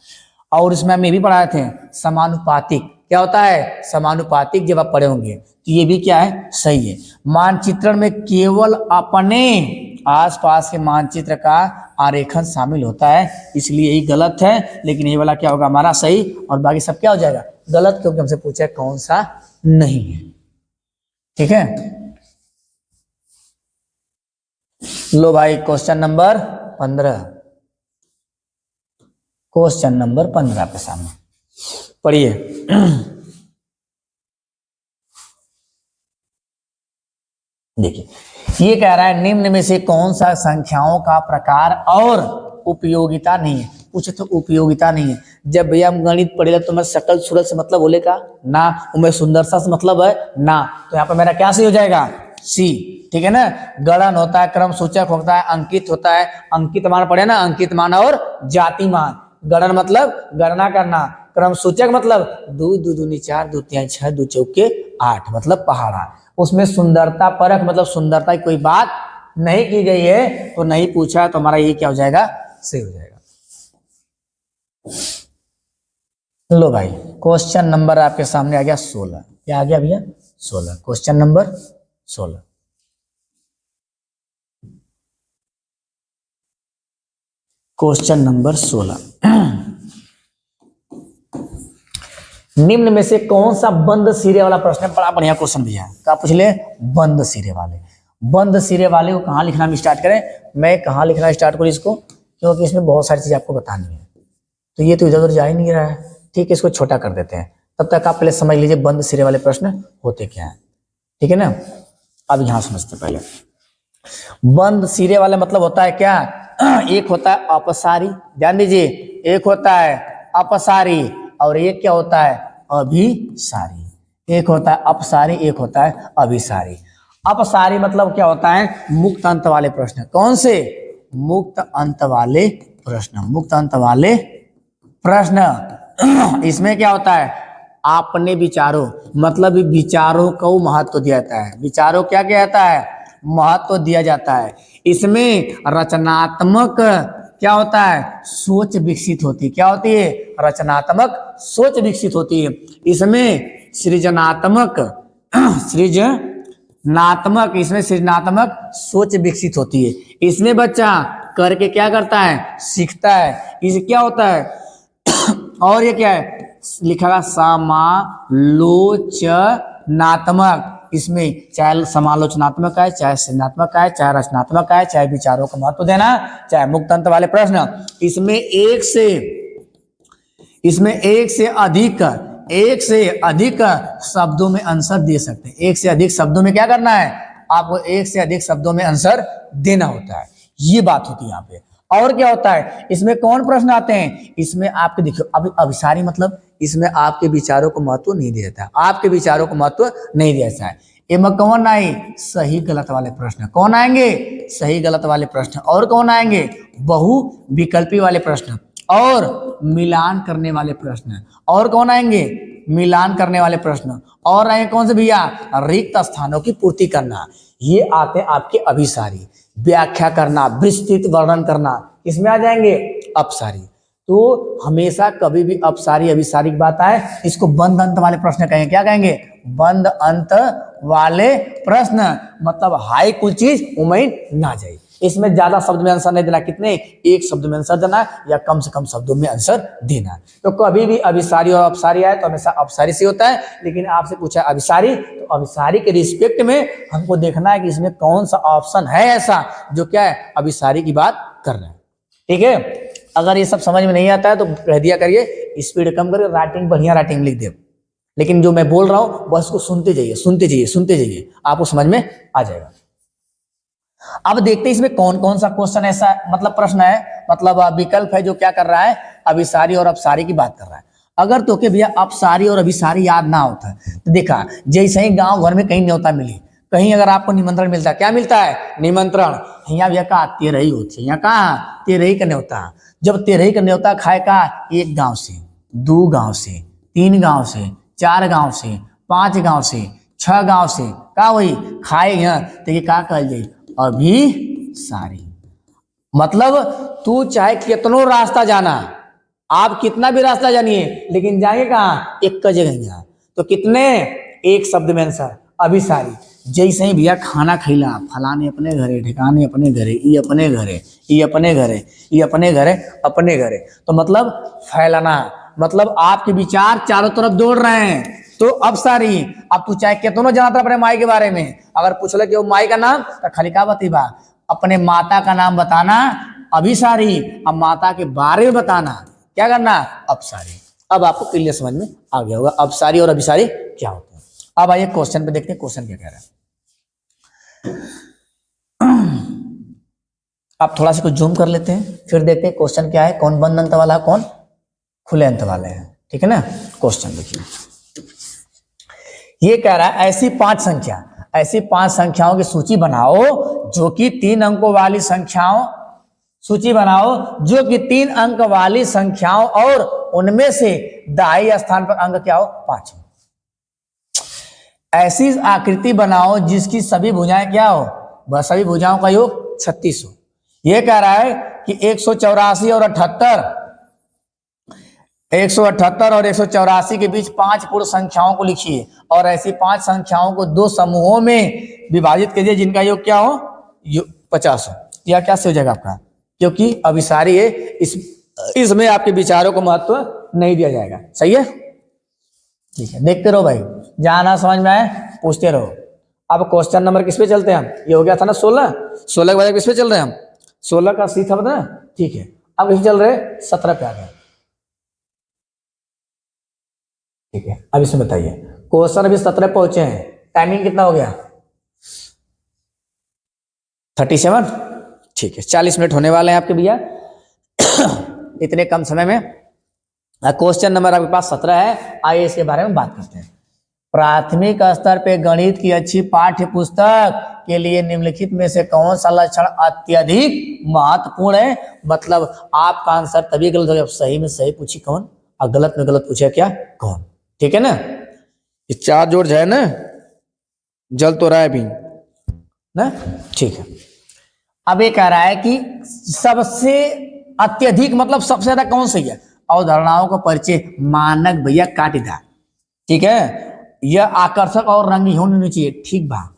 और इसमें हम ये भी पढ़ाए थे समानुपातिक, क्या होता है समानुपातिक, जब आप पढ़े होंगे तो ये भी क्या है, सही है। मानचित्रण में केवल अपने आसपास के मानचित्र का आरेखन शामिल होता है, इसलिए यही गलत है। लेकिन ये वाला क्या होगा हमारा सही, और बाकी सब क्या हो जाएगा गलत, क्योंकि हमसे पूछा कौन सा नहीं है, ठीक है। लो भाई क्वेश्चन नंबर 15, क्वेश्चन नंबर 15 आपके सामने पढ़िए। देखिए ये कह रहा है निम्न में से कौन सा संख्याओं का प्रकार और उपयोगिता नहीं है। पूछे तो उपयोगिता नहीं है। जब भैया हम गणित पढ़ेगा तो मैं सकल सूरत से मतलब बोलेगा ना, मैं सुंदरता से मतलब है ना, तो यहाँ पे मेरा क्या सही हो जाएगा, सी, ठीक है ना। गणन होता है, क्रम सूचक होता है, अंकित होता है, अंकित मान पढ़े ना, अंकित मान और जाति मान। गणन मतलब गणना करना, क्रम सूचक मतलब 2 2 दूनी 4 2 3 6 2 चौके 8 मतलब पहाड़ा। उसमें सुंदरता परख मतलब सुंदरता की कोई बात नहीं की गई है, तो नहीं पूछा, तो हमारा ये क्या हो जाएगा, सही हो जाएगा। लो भाई क्वेश्चन नंबर आपके सामने आ गया 16, क्या आ गया भैया 16, क्वेश्चन नंबर 16। क्वेश्चन नंबर 16, निम्न में से कौन सा बंद सिरे वाला प्रश्न है। बड़ा बढ़िया क्वेश्चन भैया, क्या पूछ ले, बंद सिरे वाले। बंद सिरे वाले को कहाँ लिखना हम स्टार्ट करें, मैं कहाँ लिखना स्टार्ट करूँ इसको, क्योंकि इसमें बहुत सारी चीजें आपको बतानी है, तो ये तो इधर उधर जा ही नहीं रहा है, ठीक है। इसको छोटा कर देते हैं, तब तक आप पहले समझ लीजिए बंद सिरे वाले प्रश्न होते क्या है, ठीक है ना। अब यहां समझते पहले, बंद सिरे वाले मतलब होता है क्या, एक होता है अपसारी, ध्यान दीजिए, एक होता है अपसारी और एक क्या होता है अभिसारी। एक होता है अपसारी, एक होता है अभिसारी। अपसारी मतलब क्या होता है, मुक्त अंत वाले प्रश्न। कौन से, मुक्त अंत वाले प्रश्न, मुक्त अंत वाले प्रश्न। इसमें क्या होता है, आपने विचारों मतलब विचारों को महत्व दिया जाता है, विचारों क्या कहता है, महत्व दिया जाता है। इसमें रचनात्मक क्या होता है, सोच विकसित होती है। क्या होती है, रचनात्मक सोच विकसित होती है। इसमें सृजनात्मक सृजनात्मक इसमें सृजनात्मक सोच विकसित होती है। इसमें बच्चा करके क्या करता है, सीखता है। इसे क्या होता है और ये क्या है, लिखा समालोचनात्मक। इसमें चाहे समालोचनात्मक है, चाहे सृजनात्मक है, चाहे रचनात्मक है, चाहे विचारों को महत्व देना, चाहे मुक्त अंत वाले प्रश्न। इसमें एक से अधिक शब्दों में आंसर दे सकते हैं। एक से अधिक शब्दों में क्या करना है, आपको एक से अधिक शब्दों में आंसर देना होता है, ये बात होती है यहाँ पे। और क्या होता है, इसमें कौन प्रश्न आते हैं, इसमें आपके देखियो अभी अभिसारी मतलब इसमें आपके विचारों को महत्व नहीं दिया जाता है, आपके विचारों को महत्व नहीं दिया जाता है। इनमें कौन आए, सही गलत वाले प्रश्न। कौन आएंगे, सही गलत वाले प्रश्न। और कौन आएंगे, बहु विकल्पी वाले प्रश्न और मिलान करने वाले प्रश्न। और कौन आएंगे, मिलान करने वाले प्रश्न। और आएंगे कौन से भैया, रिक्त स्थानों की पूर्ति करना। ये आते हैं आपके अभिसारी। व्याख्या करना, विस्तृत वर्णन करना, इसमें आ जाएंगे अपसारी। तो हमेशा कभी भी अपसारी अभिसारी की बात आए, इसको बंद अंत वाले प्रश्न कहेंगे। क्या कहेंगे? बंद अंत वाले प्रश्न, मतलब हाई कुछ चीज उम्मीद ना जाए। इसमें ज्यादा शब्द में आंसर नहीं देना, कितने, एक शब्द में आंसर देना या कम से कम शब्दों में आंसर देना। तो कभी भी अभिसारी और अपसारी आए तो हमेशा अपसारी से होता है, लेकिन आपसे पूछा अभिसारी तो अभिसारी के रिस्पेक्ट में हमको देखना है कि इसमें कौन सा ऑप्शन है ऐसा जो क्या है अभिसारी की बात कर रहा है। ठीक है, अगर ये सब समझ में नहीं आता है तो कह दिया करिए, स्पीड कम करिए, राइटिंग बढ़िया राइटिंग लिख दे, लेकिन जो मैं बोल रहा हूं बस को सुनते जाइए, सुनते जाइए, सुनते जाइए, आपको समझ में आ जाएगा। अब देखते हैं इसमें कौन कौन सा क्वेश्चन ऐसा मतलब प्रश्न है, मतलब विकल्प है जो क्या कर रहा है, अभिसारी और अपसारी की बात कर रहा है। अगर तो के भैया अपसारी और अभिसारी याद ना होता है तो देखा, जैसे ही गांव घर में कहीं न्योता मिली, कहीं अगर आपको निमंत्रण मिलता है, क्या मिलता है? निमंत्रण। यहाँ भैया का तेरही होती है, यहाँ कहा तेरही का न्योता। जब तेरही का न्योता खाए का, एक गांव से, दो गांव से, तीन गांव से, चार गांव से, पांच गांव से, छह गांव से, का वही खाए यहाँ तो ये का कहल जाए? अभिसारी। मतलब तू चाहे कितनो रास्ता जाना, आप कितना भी रास्ता जानिए, लेकिन जाएंगे कहाँ? एक का जगह यहाँ, तो कितने, एक शब्द में आंसर अभिसारी। जैसे ही भैया खाना खिला, फलाने अपने घरे, ठिकाने अपने घरे, ये अपने घरे, ये अपने घरे, ये अपने घरे, अपने घरे, तो मतलब फैलाना, मतलब आपके विचार चारों तरफ दौड़ रहे हैं, तो अपसारी। अब तू चाहे कितनो जानता अपने माई के बारे में, अगर पूछ ले कि वो माई का नाम, तो खाली का बतीबा अपने माता का नाम बताना अभिसारी, अब माता के बारे में बताना क्या करना? अपसारी। अब आपको क्लियर समझ में आ गया होगा अपसारी और अभिसारी क्या होता है। अब आइए क्वेश्चन पे देखते हैं, क्वेश्चन क्या कह रहा है। आप थोड़ा सा कुछ जूम कर लेते हैं, फिर देखते हैं क्वेश्चन क्या है, कौन बंद अंत वाला, कौन खुले अंत वाले हैं। ठीक है ना, क्वेश्चन देखिए, ये कह रहा है ऐसी पांच संख्याओं की सूची बनाओ जो कि 3 अंकों वाली संख्याओं, सूची बनाओ जो कि 3 अंक वाली संख्याओं और उनमें से दाहिने स्थान पर अंक क्या हो? 5 हो। ऐसी आकृति बनाओ जिसकी सभी भुजाएं क्या हो? बस सभी भुजाओं का योग 36 हो। यह कह रहा है कि 184 और 78, 178 और 184 के बीच 5 पूर्ण संख्याओं को लिखिए और ऐसी 5 संख्याओं को 2 समूहों में विभाजित कीजिए जिनका योग क्या हो? 50 हो। यह क्या से हो जाएगा आपका? क्योंकि अभिसारी है, इसमें आपके विचारों को महत्व नहीं दिया जाएगा। सही है, ठीक है, देखते रहो भाई, जहां ना समझ में आए पूछते रहो। अब क्वेश्चन नंबर किस पे चलते हैं हम? ये हो गया था ना 16 के बाद किस पे चल रहे हैं हम? 16 का सी था ना, ठीक है। अब किस चल रहे? 17 पे आ गए, ठीक है। अब इसमें बताइए, क्वेश्चन अभी 17 पहुंचे हैं, टाइमिंग कितना हो गया? 37, ठीक है। 40 मिनट होने वाले हैं आपके भैया इतने कम समय में। क्वेश्चन नंबर आपके पास 17 है, आइए इसके बारे में बात करते हैं। प्राथमिक स्तर पे गणित की अच्छी पाठ्य पुस्तक के लिए निम्नलिखित में से कौन सा लक्षण अत्यधिक महत्वपूर्ण है? मतलब आपका आंसर तभी गलत हो जब सही में सही पूछी कौन और गलत में गलत पूछे क्या कौन। ठीक है ना, ये 4 जोड़ है ना, जल तो रहा है भी ना, ठीक है। अब ये कह रहा है कि सबसे अत्यधिक मतलब सबसे ज्यादा कौन सही है? अवधारणाओं का परिचय, मानक भैया काटेदार, ठीक है। यह आकर्षक और रंगीन होनी चाहिए, ठीक बा।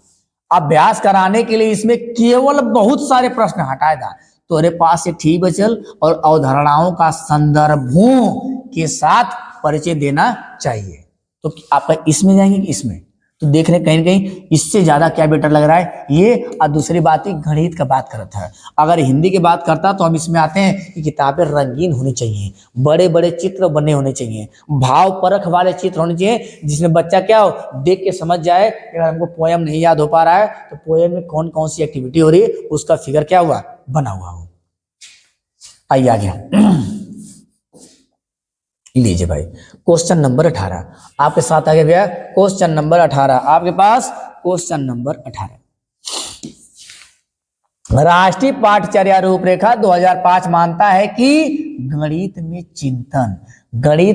अभ्यास कराने के लिए इसमें केवल बहुत सारे प्रश्न हटाएगा, तोरे पास से ठीक बचल और अवधारणाओं का संदर्भों के साथ परिचय देना चाहिए। तो आप इसमें जाएंगे कि इसमें? तो देख रहे कहीं ना कहीं इससे ज्यादा क्या बेटर लग रहा है ये। और दूसरी बात ही गणित का बात करता है, अगर हिंदी की बात करता तो हम इसमें आते हैं कि किताबें रंगीन होनी चाहिए, बड़े बड़े चित्र बने होने चाहिए, भाव परख वाले चित्र होने चाहिए, जिसमें बच्चा क्या हो देख के समझ जाए। अगर हमको पोयम नहीं याद हो पा रहा है तो पोयम में कौन कौन सी एक्टिविटी हो रही है उसका फिगर क्या हुआ बना हुआ हो। आइए आगे लीजिए भाई, क्वेश्चन नंबर 18 आपके साथ आ गया भैया। क्वेश्चन नंबर 18 आपके पास, क्वेश्चन नंबर 18 राष्ट्रीय पाठचर्या रूपरेखा 2005 मानता है कि गणित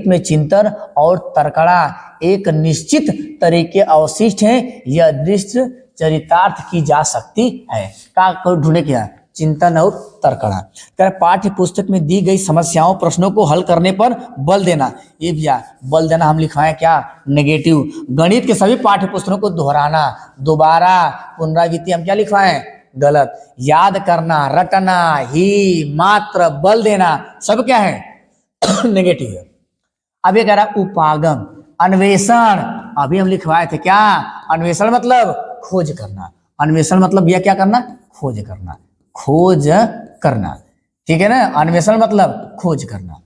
में चिंतन और तर्कणा एक निश्चित तरीके अवशिष्ट हैं, यह दृष्टि चरितार्थ की जा सकती है। का ढूंढे क्या? चिंतन और तर्कना। कह रहा पाठ्य पुस्तक में दी गई समस्याओं प्रश्नों को हल करने पर बल देना। ये भैया बल देना हम लिखवाएं क्या, नेगेटिव। गणित के सभी पाठ्य पुस्तकों को दोहराना, दोबारा पुनरावृत्ति हम क्या लिखवाएं, गलत। याद करना, रटना, ही, मात्र, बल देना सब क्या है नेगेटिव है। अब ये कह रहा उपागम, अन्वेषण, अभी हम लिखवाए थे क्या, अन्वेषण मतलब खोज करना। अन्वेषण मतलब भैया क्या करना, खोज करना, खोज करना, ठीक है ना। अन्वेषण मतलब खोज करना।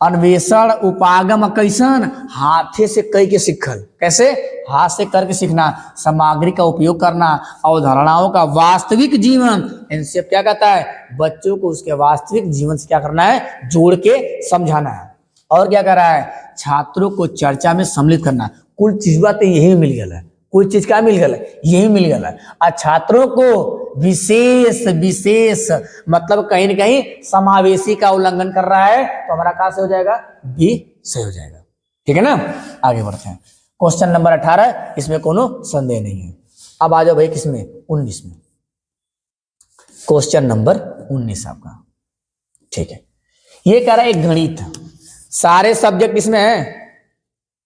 अन्वेषण, उपागम कैसन, हाथे से कई के सीखल, कैसे, हाथ से करके सीखना। सामग्री का उपयोग करना, अवधारणाओं का वास्तविक जीवन, इनसे क्या कहता है, बच्चों को उसके वास्तविक जीवन से क्या करना है, जोड़ के समझाना है। और क्या कर रहा है, छात्रों को चर्चा में सम्मिलित करना। कुल चीज बात यही मिल गया है, कुल चीज क्या मिल गया, यही मिल गया है। और छात्रों को विशेष विशेष मतलब कहीं ना कहीं समावेशी का उल्लंघन कर रहा है, तो हमारा कहां से हो जाएगा, बी सही हो जाएगा, ठीक है ना। आगे बढ़ते हैं, क्वेश्चन नंबर 18, इसमें कोनो संदेह नहीं है। अब आ जाओ भाई किसमें, 19 में, क्वेश्चन नंबर 19 आपका, ठीक है। ये कह रहा है एक गणित, सारे सब्जेक्ट इसमें है,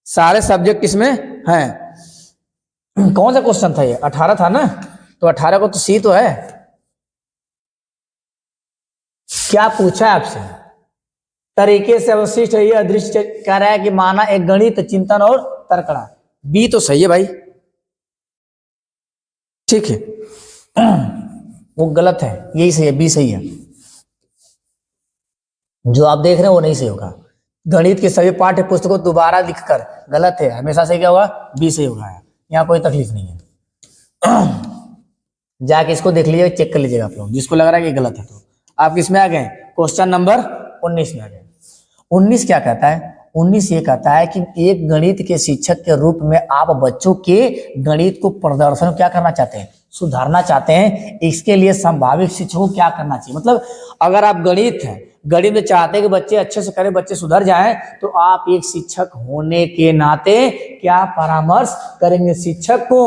सारे सब्जेक्ट इसमें हैं। कौन सा क्वेश्चन था ये, 18 था ना, तो 18 को तो सी तो है। क्या पूछा है आपसे, तरीके से अवशिष्ट है ये अदृश्य, कह रहा है कि माना एक गणित, चिंतन और तर्कणा। बी तो सही है भाई, ठीक है। वो गलत है, यही सही है, बी सही है। जो आप देख रहे हैं वो नहीं सही होगा। गणित के सभी पाठ्य पुस्तकों दोबारा लिखकर, गलत है, हमेशा से क्या होगा, बी सही होगा। यहाँ कोई तकलीफ नहीं है। जाके इसको देख लीजिए, चेक कर लीजिएगा आप लोग, जिसको लग रहा है कि गलत है। तो आप किसमें आ गए, क्वेश्चन नंबर 19 में आ गए। 19 क्या कहता है, 19 ये कहता है कि एक गणित के शिक्षक के रूप में आप बच्चों के गणित को प्रदर्शन क्या करना चाहते हैं, सुधारना चाहते हैं। इसके लिए संभावित शिक्षक को क्या करना चाहिए, मतलब अगर आप गणित है, गणित में चाहते हैं कि बच्चे अच्छे से करें, बच्चे सुधर जाएं, तो आप एक शिक्षक होने के नाते क्या परामर्श करेंगे शिक्षक को,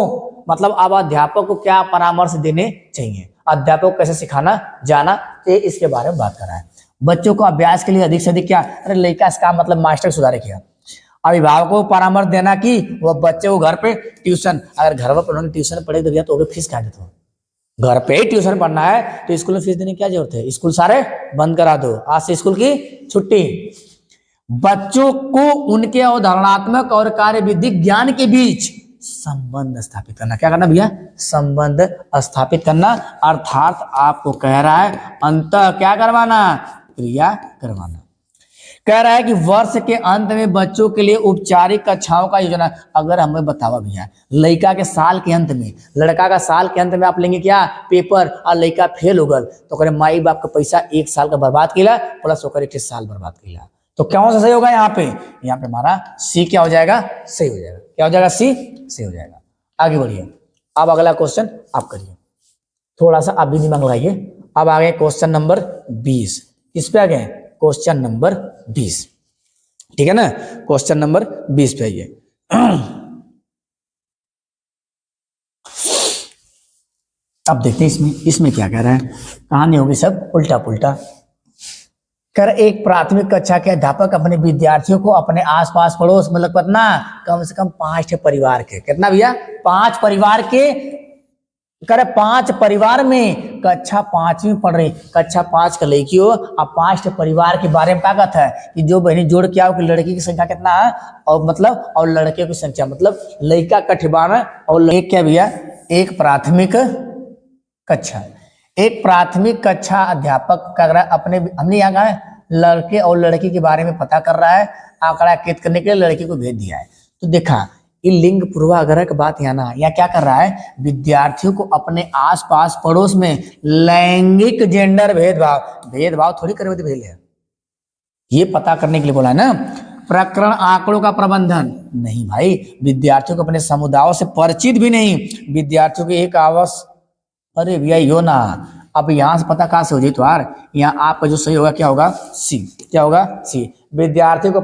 मतलब अब अध्यापक को क्या परामर्श देने चाहिए, अध्यापक को कैसे सिखाना जाना, तो इसके बारे में बात कर रहा है। बच्चों को अभ्यास के लिए अधिक से अधिक क्या, अरे लड़का इसका मतलब मास्टर सुधारे किया। अभिभावकों को परामर्श देना कि वह बच्चे को घर पे ट्यूशन, अगर घर पर उन्होंने ट्यूशन पढ़े तो भैया तो फीस क्या देते हो, घर पे ही ट्यूशन पढ़ना है तो स्कूल में फीस देने की क्या जरूरत है, स्कूल सारे बंद करा दो, आज से स्कूल की छुट्टी। बच्चों को उनके अवधारणात्मक और कार्य विधिक ज्ञान के बीच संबंध स्थापित करना, क्या करना भैया, संबंध स्थापित करना, अर्थात आपको कह रहा है अंतः क्या करवाना, क्रिया करवाना। कह रहा है कि वर्ष के अंत में बच्चों के लिए औपचारिक कक्षाओं का योजना। अगर हमें बतावा भैया, लड़का के साल के अंत में, लड़का का साल के अंत में आप लेंगे क्या पेपर, और लड़का फेल हो गल तो करे माई बाप का पैसा 1 साल का बर्बाद किया प्लस होकर 1 साल बर्बाद किया, तो कौन सा सही होगा यहाँ पे, यहाँ पे हमारा सी क्या हो जाएगा, सही हो जाएगा। क्या हो जाएगा, सी सही हो जाएगा। आगे बढ़िए, अब अगला क्वेश्चन आप करिए, थोड़ा सा आप भी दिमाग लगाइए। अब आ गए क्वेश्चन नंबर 20, किस पे आ गए, क्वेश्चन नंबर 20, ठीक है ना, क्वेश्चन नंबर 20 पे आइए। अब देखते हैं इसमें क्या कह रहा है, कहानी होगी सब उल्टा पुल्टा। कर एक प्राथमिक कक्षा के अध्यापक अपने विद्यार्थियों को अपने आसपास पड़ोस मतलब कितना, कम से कम 5 परिवार के, कितना भैया, 5 परिवार के, करे 5 परिवार में कक्षा 5वीं पढ़ रही, कक्षा 5 का लड़की हो, अब 5 परिवार के बारे में क्या कहता है कि जो बहनी जोड़ के आओ कि लड़की की संख्या कितना है, और मतलब और लड़के की संख्या, मतलब लड़का का ठिकाना और एक क्या भैया, एक प्राथमिक कक्षा, एक प्राथमिक कक्षा अध्यापक कर रहा है अपने, हमने यहाँ कहा है लड़के और लड़की के बारे में पता कर रहा है, आंकड़ा अंकित करने के लिए लड़की को भेज दिया है। तो देखा ये लिंग पूर्वाग्रह की बात यहाँ ना, या क्या कर रहा है, विद्यार्थियों को अपने आसपास पड़ोस में लैंगिक जेंडर भेदभाव थोड़ी करे भेज लिया, ये पता करने के लिए बोला है ना। प्रकरण आंकड़ों का प्रबंधन नहीं भाई, विद्यार्थियों को अपने समुदायों से परिचित भी नहीं, विद्यार्थियों के एक अरे भैया यो ना, अब यहां से पता कहां से हो जाए तो यार, यहाँ आपका जो सही होगा क्या होगा, सी, क्या होगा, सी। विद्यार्थियों को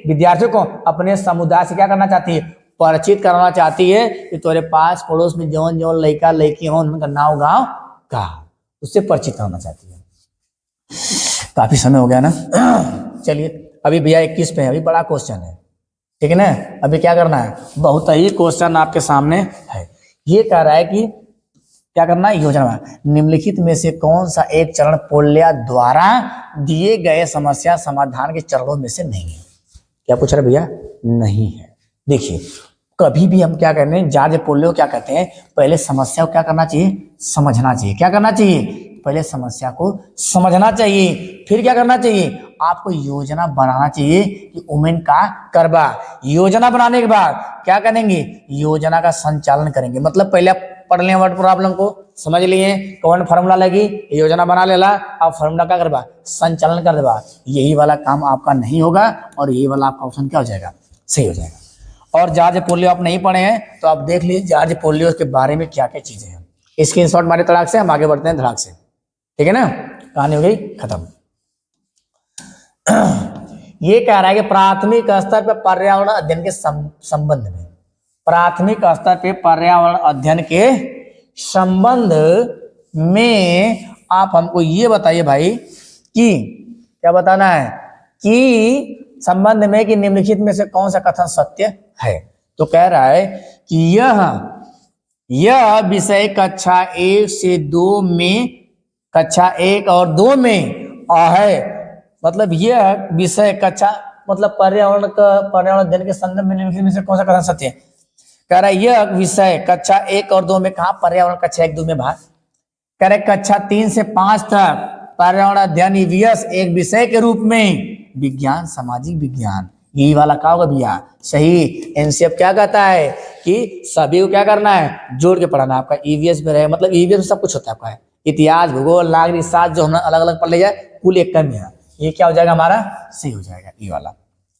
विद्यार्थियों को अपने समुदाय से क्या करना चाहती है, परिचित कराना चाहती है कि तुम्हारे पास पड़ोस में जौन जौन लड़का लड़की हो उनका नाव गाँव का, उससे परिचित होना चाहती है। काफी समय हो गया ना। चलिए अभी भैया 21 पे है, अभी बड़ा क्वेश्चन है, ठीक है ना। अभी क्या करना है, बहुत ही क्वेश्चन आपके सामने है। ये कह रहा है कि क्या करना है, योजना निम्नलिखित में से कौन सा एक चरण पोल्या द्वारा दिए गए समस्या समाधान के चरणों में से नहीं है। क्या पूछ रहे भैया, नहीं है। देखिए कभी भी हम क्या करते हैं, जॉर्ज पोलियो क्या कहते हैं, पहले समस्या को क्या करना चाहिए, समझना चाहिए। क्या करना चाहिए, पहले समस्या को समझना चाहिए, फिर क्या करना चाहिए, आपको योजना बनाना चाहिए कि वुमेन का करबा। योजना बनाने के बाद क्या करेंगे, योजना का संचालन करेंगे। मतलब पहले आप पढ़ लें वर्ड प्रॉब्लम को, समझ लिए कौन फार्मूला लगी, योजना बना लेला, अब फार्मूला क्या करबा, संचालन कर देबा। यही वाला काम आपका नहीं होगा और यही वाला आपका ऑप्शन क्या हो जाएगा, सही हो जाएगा। और जॉर्ज पोलियो आप नहीं पढ़े हैं तो आप देख लीजिए जॉर्ज पोलियो के बारे में क्या क्या चीजें हैं। स्क्रीनशॉट मारे तड़ाक से, हम आगे बढ़ते हैं धड़ाक से, ठीक है ना। कहानी हो गई खत्म। ये कह रहा है कि प्राथमिक स्तर पर पर्यावरण अध्ययन के संबंध में, प्राथमिक स्तर पे पर्यावरण अध्ययन के संबंध में आप हमको ये बताइए भाई कि क्या बताना है, कि संबंध में कि निम्नलिखित में से कौन सा कथन सत्य है। तो कह रहा है कि यह विषय कक्षा 1 से 2 में, कक्षा 1 और 2 में है। मतलब यह विषय कक्षा, मतलब पर्यावरण अध्ययन के संदर्भ में निम्नलिखित में से कौन सा कथन सत्य है। कह रहा है यह विषय कक्षा 1 और 2 में, कहा पर्यावरण कक्षा 1 2 में भाग। कह रहे कक्षा 3 से 5 तक पर्यावरण अध्ययन ईवीएस एक विषय के रूप में, विज्ञान सामाजिक विज्ञान, यही वाला क्या होगा भैया, सही। एनसीएफ क्या कहता है कि सभी को क्या करना है, जोड़ के पढ़ाना। आपका ईवीएस में रहे, मतलब ईवीएस में सब कुछ होता है आपका, इतिहास भूगोल नागरिक शास्त्र जो हमने अलग अलग पढ़ लिया कुल एक कम है। ये क्या हो जाएगा हमारा, सही हो जाएगा। ये वाला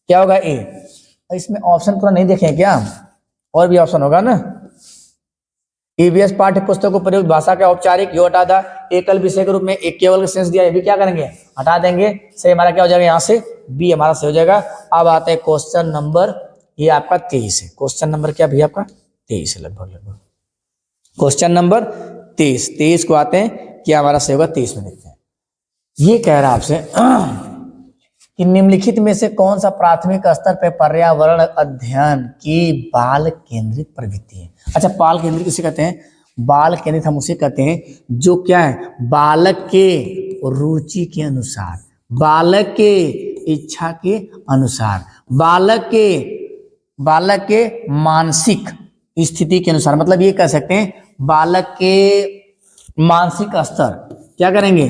क्या होगा, ए। इसमें ऑप्शन पूरा नहीं देखे क्या, और भी ऑप्शन होगा ना। ईवीएस पाठ्य पुस्तक को प्रयुक्त भाषा के औपचारिक, यो हटा था। एकल विषय के रूप में एक केवल सेंस दिया, ये भी क्या करेंगे, हटा देंगे। सही हमारा क्या हो जाएगा, यहाँ से बी हमारा सही हो जाएगा। अब आते हैं क्वेश्चन नंबर, ये आपका 23 है। क्वेश्चन नंबर क्या भैया आपका 23 है, लगभग क्वेश्चन नंबर 23 को आते हैं, क्या हमारा सही होगा 23 में देखते हैं। ये कह रहा है आपसे कि निम्नलिखित में से कौन सा प्राथमिक स्तर पर पर्यावरण अध्ययन की बाल केंद्रित प्रवृत्ति है। अच्छा, बाल केंद्रित किसे कहते हैं, बाल केंद्रित हम उसे कहते हैं जो क्या है, बालक के रुचि के अनुसार, बालक के इच्छा के अनुसार, बालक के मानसिक स्थिति के अनुसार। मतलब ये कह सकते हैं बालक के मानसिक स्तर, क्या करेंगे,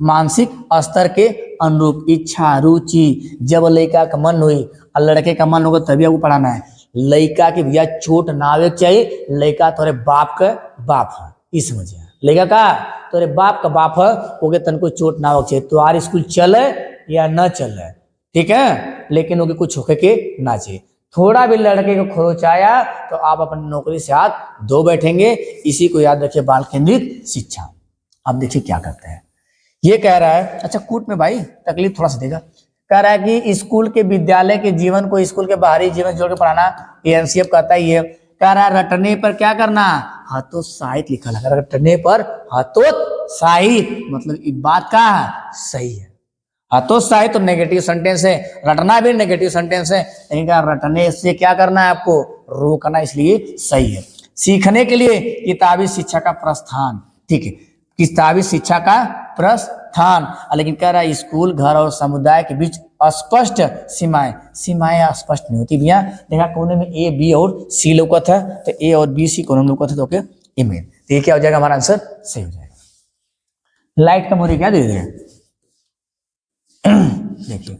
मानसिक स्तर के अनुरूप इच्छा रुचि। जब लड़का का मन हुई और लड़के का मन होगा तभी आपको पढ़ाना है। लड़का के भैया चोट ना आवे चाहिए, लड़का तोरे बाप का बाप है, ये समझिए। लड़का का तोरे बाप का बाप है, ओके तन को चोट ना हो चाहिए। तो स्कूल चले या न चले, ठीक है, लेकिन ओके कुछ होके के ना चाहिए। थोड़ा भी लड़के को खरोच आया तो आप अपनी नौकरी से हाथ धो बैठेंगे। इसी को याद रखिए, बाल केंद्रित शिक्षा। अब देखिए क्या करते हैं, ये कह रहा है, अच्छा कूट में भाई तकलीफ थोड़ा सा देगा। कह रहा है कि स्कूल के विद्यालय के जीवन को स्कूल के बाहरी जीवन जोड़ के पढ़ाना, ये एनसीएफ कहता है। ये कह रहा है रटने पर क्या करना, हतोत्साहित लिखा है। रटने पर हतोत्साहित, मतलब ये बात का सही है। हतोत्साहित तो नेगेटिव सेंटेंस है, रटना भी नेगेटिव सेंटेंस है, लेकिन क्या रटने से क्या करना है, आपको रोकना, इसलिए सही है। सीखने के लिए किताबी शिक्षा का प्रस्थान, ठीक है, किताबी शिक्षा का प्रस्थान। लेकिन कह रहा है स्कूल, घर और समुदाय के बीच अस्पष्ट सीमाएं स्पष्ट नहीं होती भैया। देखा कोने में ए बी और सी लौकत है, तो ए और बी सी कोने में लौकत है, तो ओके इमेज। तो ये क्या हो जाएगा, हमारा आंसर सही हो जाएगा। लाइट कम हो रही क्या धीरे धीरे, देखिए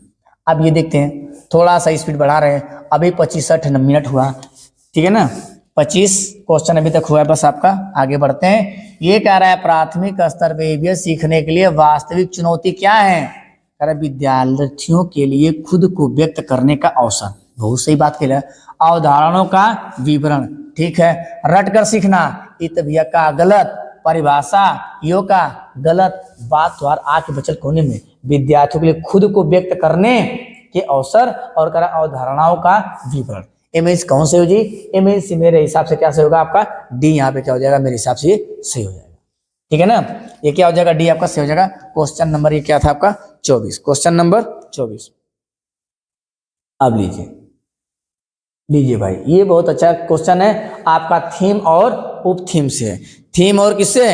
अब ये देखते हैं, थोड़ा सा स्पीड बढ़ा रहे हैं। अभी 25 मिनट हुआ, ठीक है ना, 25 क्वेश्चन अभी तक हुआ है बस आपका। आगे बढ़ते हैं। ये कह रहा है प्राथमिक स्तर पे भी सीखने के लिए वास्तविक चुनौती क्या है। कह रहा है विद्यार्थियों के लिए खुद को व्यक्त करने का अवसर। बहुत सही बात कह रहा है। अवधारणाओं का विवरण, ठीक है, रट कर सीखना, इत भैया का गलत परिभाषा, यो का गलत बात। तो आके बचल कोने में विद्यार्थियों के लिए खुद को व्यक्त करने के अवसर, और कह रहा अवधारणाओं का विवरण। इमेज कौन से हो जी, इमेज मेरे हिसाब से क्या सही होगा आपका डी। यहाँ पे क्या हो जाएगा, मेरे हिसाब से ये सही हो जाएगा, ठीक है ना। ये क्या हो जाएगा, डी आपका सही हो जाएगा। क्वेश्चन नंबर ये क्या था आपका 24, क्वेश्चन नंबर 24। अब लीजिए, लीजिए भाई, ये बहुत अच्छा क्वेश्चन है आपका, थीम और उप थीम से। थीम और किससे,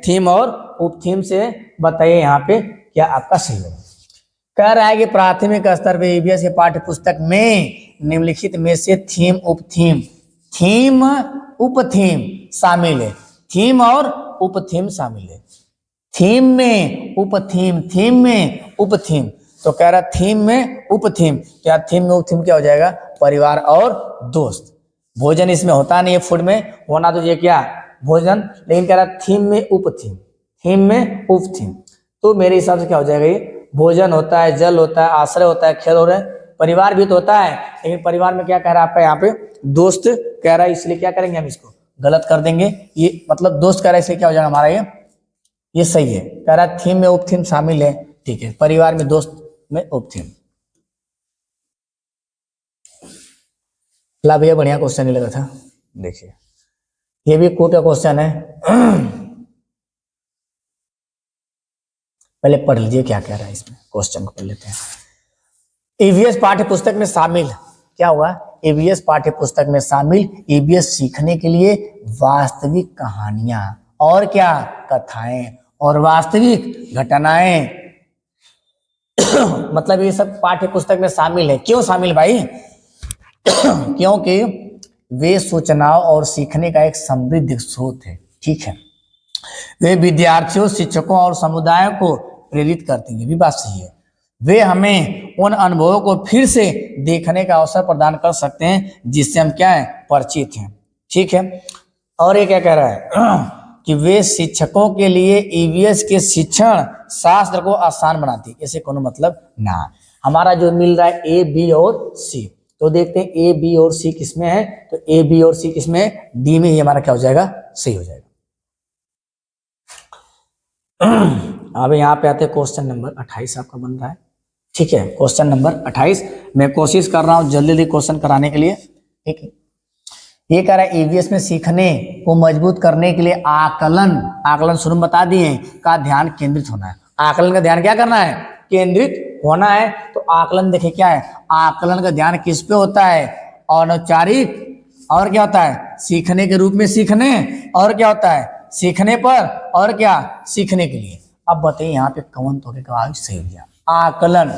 थीम और उप थीम से। बताइए यहाँ पे क्या आपका सही होगा। कह रहा है कि प्राथमिक स्तर पे ईवीएस के पाठ्य पुस्तक में निम्नलिखित में से थीम उप थीम, थीम उप थीम शामिल है। थीम और उप थीम शामिल है। थीम में उप थीम, थीम में उप थीम। तो कह रहा थीम में उप थीम, क्या थीम में उप थीम क्या हो जाएगा, परिवार और दोस्त। भोजन इसमें होता नहीं है, फूड में होना तो ये क्या भोजन, लेकिन कह रहा थीम में उप थीम, थीम में उप थीम। तो मेरे हिसाब से क्या हो जाएगा, ये भोजन होता है, जल होता है, आश्रय होता है, खेल हो रहा है, परिवार भी तो होता है, लेकिन परिवार में क्या कह रहा है आपका यहाँ पे दोस्त कह रहा है, इसलिए क्या करेंगे हम इसको गलत कर देंगे। ये मतलब दोस्त कह रहा है, इसलिए क्या हो जाएगा हमारा ये सही है। कह रहा है थीम में उप थीम शामिल है, ठीक है, परिवार में दोस्त में उप थीम। ला भैया बढ़िया क्वेश्चन ही लगा था। देखिए ये भी कोर्ट का क्वेश्चन है, पहले पढ़ लीजिए क्या कह रहा है इसमें, क्वेश्चन को पढ़ लेते हैं। ईवीएस पाठ्य पुस्तक में शामिल क्या हुआ, ईवीएस पाठ्य पुस्तक में शामिल ईवीएस सीखने के लिए वास्तविक कहानियां और क्या कथाएं और वास्तविक घटनाएं मतलब ये सब पाठ्य पुस्तक में शामिल है। क्यों शामिल भाई, क्योंकि वे सूचनाओं और सीखने का एक समृद्ध स्रोत है, ठीक है। वे विद्यार्थियों, शिक्षकों और समुदायों को प्रेरित करती है, ये भी बात सही है। वे हमें उन अनुभवों को फिर से देखने का अवसर प्रदान कर सकते हैं जिससे हम क्या है परिचित हैं, ठीक है। और ये क्या कह रहा है कि वे शिक्षकों के लिए ईवीएस के शिक्षण शास्त्र को आसान बनाती है। ऐसे कोनो मतलब ना, हमारा जो मिल रहा है ए बी और सी, तो देखते हैं ए बी और सी किसमें है, तो ए बी और सी किसमें है, डी में। ही हमारा क्या हो जाएगा, सही हो जाएगा। अब यहाँ पे आते हैं क्वेश्चन नंबर 28 आपका बन रहा है, ठीक है। क्वेश्चन नंबर 28 मैं कोशिश कर रहा हूँ जल्दी जल्दी क्वेश्चन कराने के लिए, ठीक है। ये कह रहा है ईवीएस में सीखने को मजबूत करने के लिए आकलन, आकलन शुरू में बता दिए का ध्यान केंद्रित होना है। आकलन का ध्यान क्या करना है, केंद्रित होना है। तो आकलन देखे क्या है, आकलन का ध्यान किस पे होता है, अनौपचारिक और क्या होता है सीखने के रूप में सीखने, और क्या होता है सीखने पर, और क्या सीखने के लिए। अब बताइए यहाँ पे कौन तो के सही हो गया। आकलन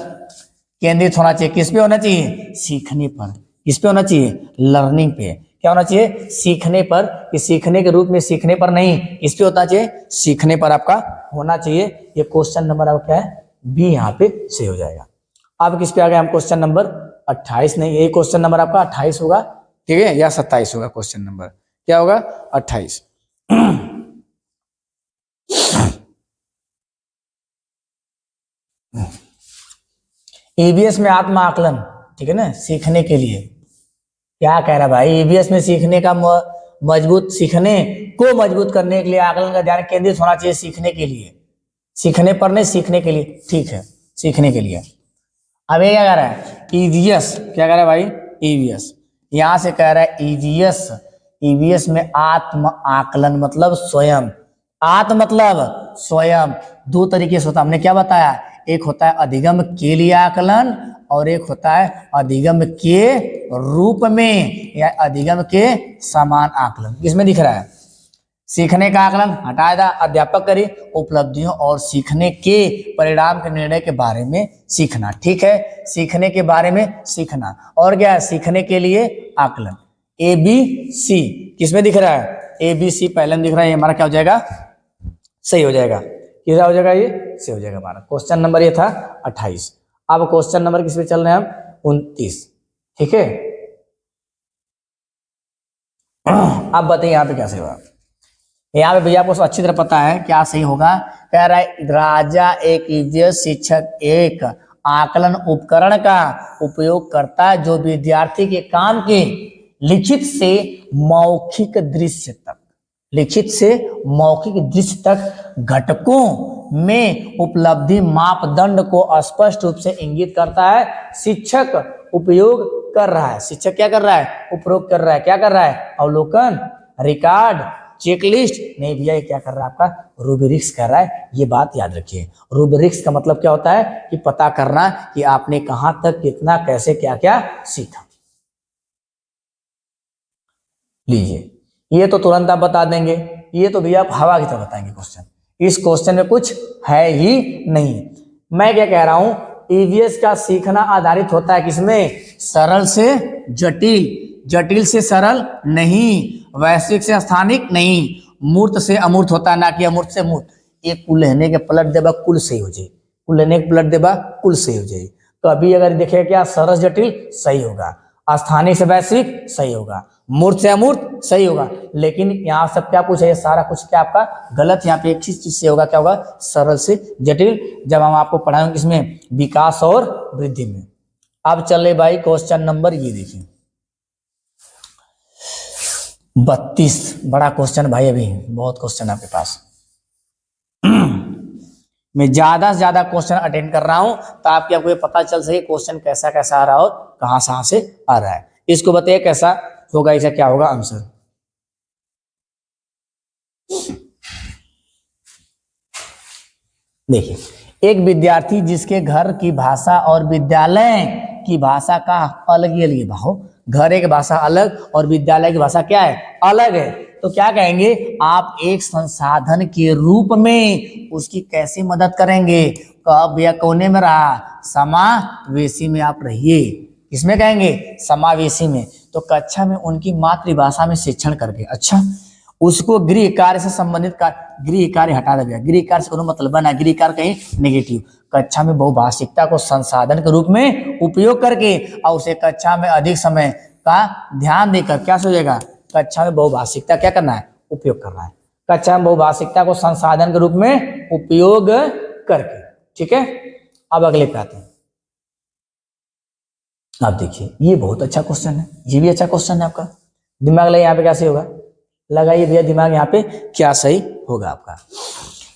केंद्रित होना चाहिए, किस पे होना चाहिए, सीखने पर। किस पे होना चाहिए, लर्निंग पे। क्या होना चाहिए, सीखने पर, कि सीखने के रूप में सीखने पर नहीं, किस पे होना चाहिए, सीखने पर आपका होना चाहिए। ये क्वेश्चन नंबर आपका क्या है, बी यहाँ पे सही हो जाएगा। अब किस पे आ गए हम, क्वेश्चन नंबर 28 नहीं, ये क्वेश्चन नंबर आपका 28 होगा, ठीक है, या 27 होगा। क्वेश्चन नंबर क्या होगा, 28। ईवीएस में आत्म आकलन, ठीक है ना, सीखने के लिए क्या कह रहा है भाई, ईवीएस में सीखने का मजबूत, सीखने को मजबूत करने के लिए आकलन का ध्यान केंद्रित होना चाहिए सीखने के लिए, सीखने पर नहीं, सीखने के लिए, ठीक है, सीखने के लिए। अब ये क्या कह रहा है, ईवीएस क्या कह रहा है भाई, ईवीएस यहां से कह रहा है ईवीएस, ईवीएस में आत्म आकलन मतलब स्वयं, आत्म मतलब स्वयं। दो तरीके से होता है, हमने क्या बताया, एक होता है अधिगम के लिए आकलन, और एक होता है अधिगम के रूप में या अधिगम के समान आकलन। किसमें दिख रहा है, सीखने का आकलन हटाया था, अध्यापक करे उपलब्धियों और सीखने के परिणाम के निर्णय के बारे में सीखना, ठीक है, सीखने के बारे में सीखना, और क्या है सीखने के लिए आकलन। ए बी सी किसमें दिख रहा है, ए बी सी पहले में दिख रहा है, हमारा क्या हो जाएगा, सही हो जाएगा। कितना हो जाएगा, ये सही हो जाएगा हमारा। क्वेश्चन नंबर ये था 28। अब क्वेश्चन नंबर किस पे चल रहे हैं हम, 29, ठीक है। अब बताइए यहाँ पे कैसे होगा, यहाँ पे भैया आपको अच्छी तरह पता है क्या सही होगा। कह रहा है राजा एक ईवीएस शिक्षक एक आकलन उपकरण का उपयोग करता है जो विद्यार्थी के काम के लिखित से मौखिक दृश्य तक, लिखित से मौखिक दृश्य तक घटकों में उपलब्धि मापदंड को स्पष्ट रूप से इंगित करता है। शिक्षक उपयोग कर रहा है, शिक्षक क्या कर रहा है, उपयोग कर रहा है, क्या कर रहा है, अवलोकन, रिकॉर्ड, चेकलिस्ट नहीं भैया, ये क्या कर रहा है आपका रूब्रिक्स कर रहा है। ये बात याद रखिए, रूब्रिक्स का मतलब क्या होता है कि पता करना कि आपने कहां तक कितना कैसे क्या क्या सीखा। लीजिए, ये तो तुरंत आप बता देंगे, ये तो भैया आप हवा की तरह बताएंगे क्वेश्चन, इस क्वेश्चन में कुछ है ही नहीं। मैं क्या कह रहा हूं, ईवीएस का सीखना आधारित होता है किसमें, सरल से जटिल, जटिल से सरल नहीं, वैश्विक से स्थानिक नहीं, मूर्त से अमूर्त होता है, ना कि अमूर्त से मूर्त। एक कुल लेने के पलट देबा कुल सही हो जाए, कुल लेने के पलट देबा कुल सही हो जाए। तो अभी अगर देखे क्या, सरल जटिल सही होगा, स्थानिक से वैश्विक सही होगा, मूर्त से अमूर्त सही होगा। लेकिन यहाँ सब क्या पूछा, ये सारा कुछ क्या आपका गलत। यहाँ पे एक चीज से होगा, क्या होगा, सरल से जटिल, जब हम आपको पढ़ाएंगे किसमें, विकास और वृद्धि में। अब चले भाई क्वेश्चन नंबर, ये देखिए 32, बड़ा क्वेश्चन भाई, अभी बहुत क्वेश्चन आपके पास। मैं ज्यादा से ज्यादा क्वेश्चन अटेंड कर रहा हूं तो आपको ये पता चल सके क्वेश्चन कैसा कैसा आ रहा हो, कहां से आ रहा है। इसको बताइए कैसा होगा, इसका क्या होगा आंसर। देखिए, एक विद्यार्थी जिसके घर की भाषा और विद्यालय की भाषा का अलग ही अलग भाव, घर एक भाषा अलग और विद्यालय की भाषा क्या है, अलग है, तो क्या कहेंगे, आप एक संसाधन के रूप में उसकी कैसे मदद करेंगे। कब या कोने में रहा, समावेशी में आप रहिए, किसमें कहेंगे, समावेशी में। तो कक्षा में उनकी मातृभाषा में शिक्षण करके, अच्छा उसको गृह कार्य से संबंधित गृह कार्य हटा दिया, गृह कार्य से कोनो मतलब ना, गृह कार्य कहीं नेगेटिव। कक्षा में बहुभाषिकता को संसाधन के रूप में उपयोग करके और उसे कक्षा में अधिक समय का ध्यान देकर क्या सोचेगा, कक्षा में बहुभाषिकता क्या करना है, उपयोग करना है। कक्षा में बहुभाषिकता को संसाधन के रूप में उपयोग करके, ठीक है। अब अगले पे आते हैं। आप देखिए, ये बहुत अच्छा क्वेश्चन है, ये भी अच्छा क्वेश्चन है आपका। दिमाग लगे यहाँ पे कैसे होगा, लगाइए भैया दिमाग यहाँ पे क्या सही होगा आपका।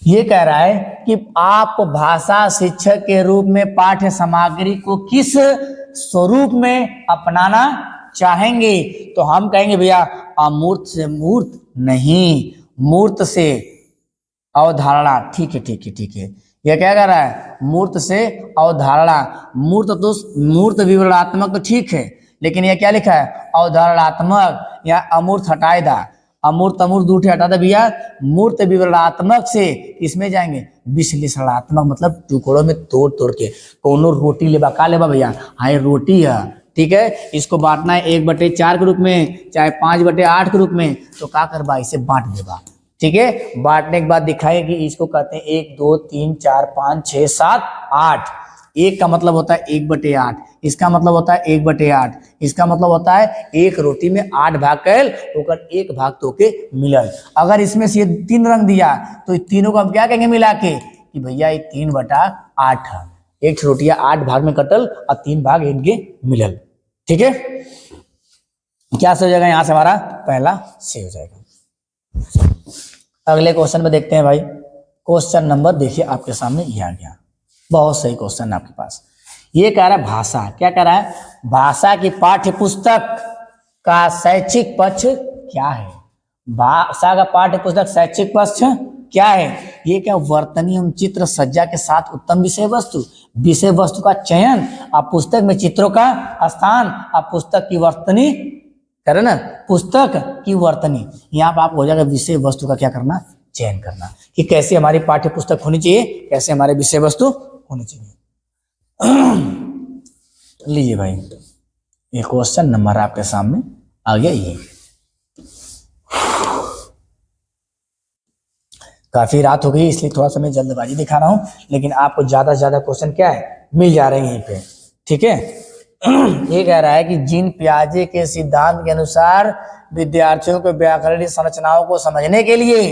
ये कह रहा है कि आप भाषा शिक्षक के रूप में पाठ्य सामग्री को किस स्वरूप में अपनाना चाहेंगे। तो हम कहेंगे भैया अमूर्त से मूर्त नहीं, मूर्त से अवधारणा, ठीक है ठीक है ठीक है। यह क्या कह रहा है, मूर्त से अवधारणा। मूर्त तो मूर्त विवरणात्मक तो ठीक है, लेकिन यह क्या लिखा है, अवधारणात्मक, या अमूर्त हटाए दा, अमूर्त अमूर्त दूठे हटा दे भैया। मूर्त विवरणात्मक से इसमें जाएंगे विश्लेषणात्मक, मतलब टुकड़ों में तोड़ तोड़ के। कोनो रोटी लेबा, का लेबा भैया, हाँ ये रोटी है, ठीक है, इसको बांटना है 1/4 के रूप में, चाहे 5/8 के रूप में, तो क्या करबा, इसे बांट देबा, ठीक है। बांटने के बाद दिखाए कि इसको कहते हैं 1 2 3 4 5 6 7 8। एक का मतलब होता है 1/8, इसका मतलब होता है 1/8, इसका मतलब होता है एक रोटी में 8 भाग कैल, ओकर 1 भाग तो के मिलल। अगर इसमें से ये 3 रंग दिया तो तीनों को हम क्या कहेंगे मिला के, कि भैया ये 3/8 है। एक रोटियां 8 भाग में कटल और 3 भाग इनके मिलल, ठीक है। क्या सही हो जाएगा, यहां से हमारा पहला सही हो जाएगा। अगले क्वेश्चन में देखते हैं भाई। क्वेश्चन नंबर देखिए आपके सामने ये आ गया, बहुत सही क्वेश्चन है आपके पास। ये कह रहा है भाषा, क्या कह रहा है, भाषा की पाठ्य पुस्तक का शैक्षिक पक्ष क्या है। भाषा का पाठ्य पुस्तक शैक्षिक पक्ष क्या है, ये क्या, वर्तनी एवं चित्र सज्जा के साथ उत्तम विषय वस्तु, विषय वस्तु का चयन, आप पुस्तक में चित्रों का स्थान, आप पुस्तक की वर्तनी करे ना, पुस्तक की वर्तनी। यहाँ पर आप हो जाएगा विषय वस्तु का क्या करना, चयन करना, कि कैसे हमारी पाठ्य पुस्तक होनी चाहिए, कैसे हमारे विषय वस्तु होनी चाहिए। लीजिए भाई, ये क्वेश्चन नंबर आपके सामने आ गया। ये काफी रात हो गई इसलिए थोड़ा सा मैं जल्दबाजी दिखा रहा हूं, लेकिन आपको ज्यादा से ज्यादा क्वेश्चन क्या है मिल जा रहे हैं यहीं पे, ठीक है। ये कह रहा है कि जिन पियाजे के सिद्धांत के अनुसार विद्यार्थियों को व्याकरणिक संरचनाओं को समझने के लिए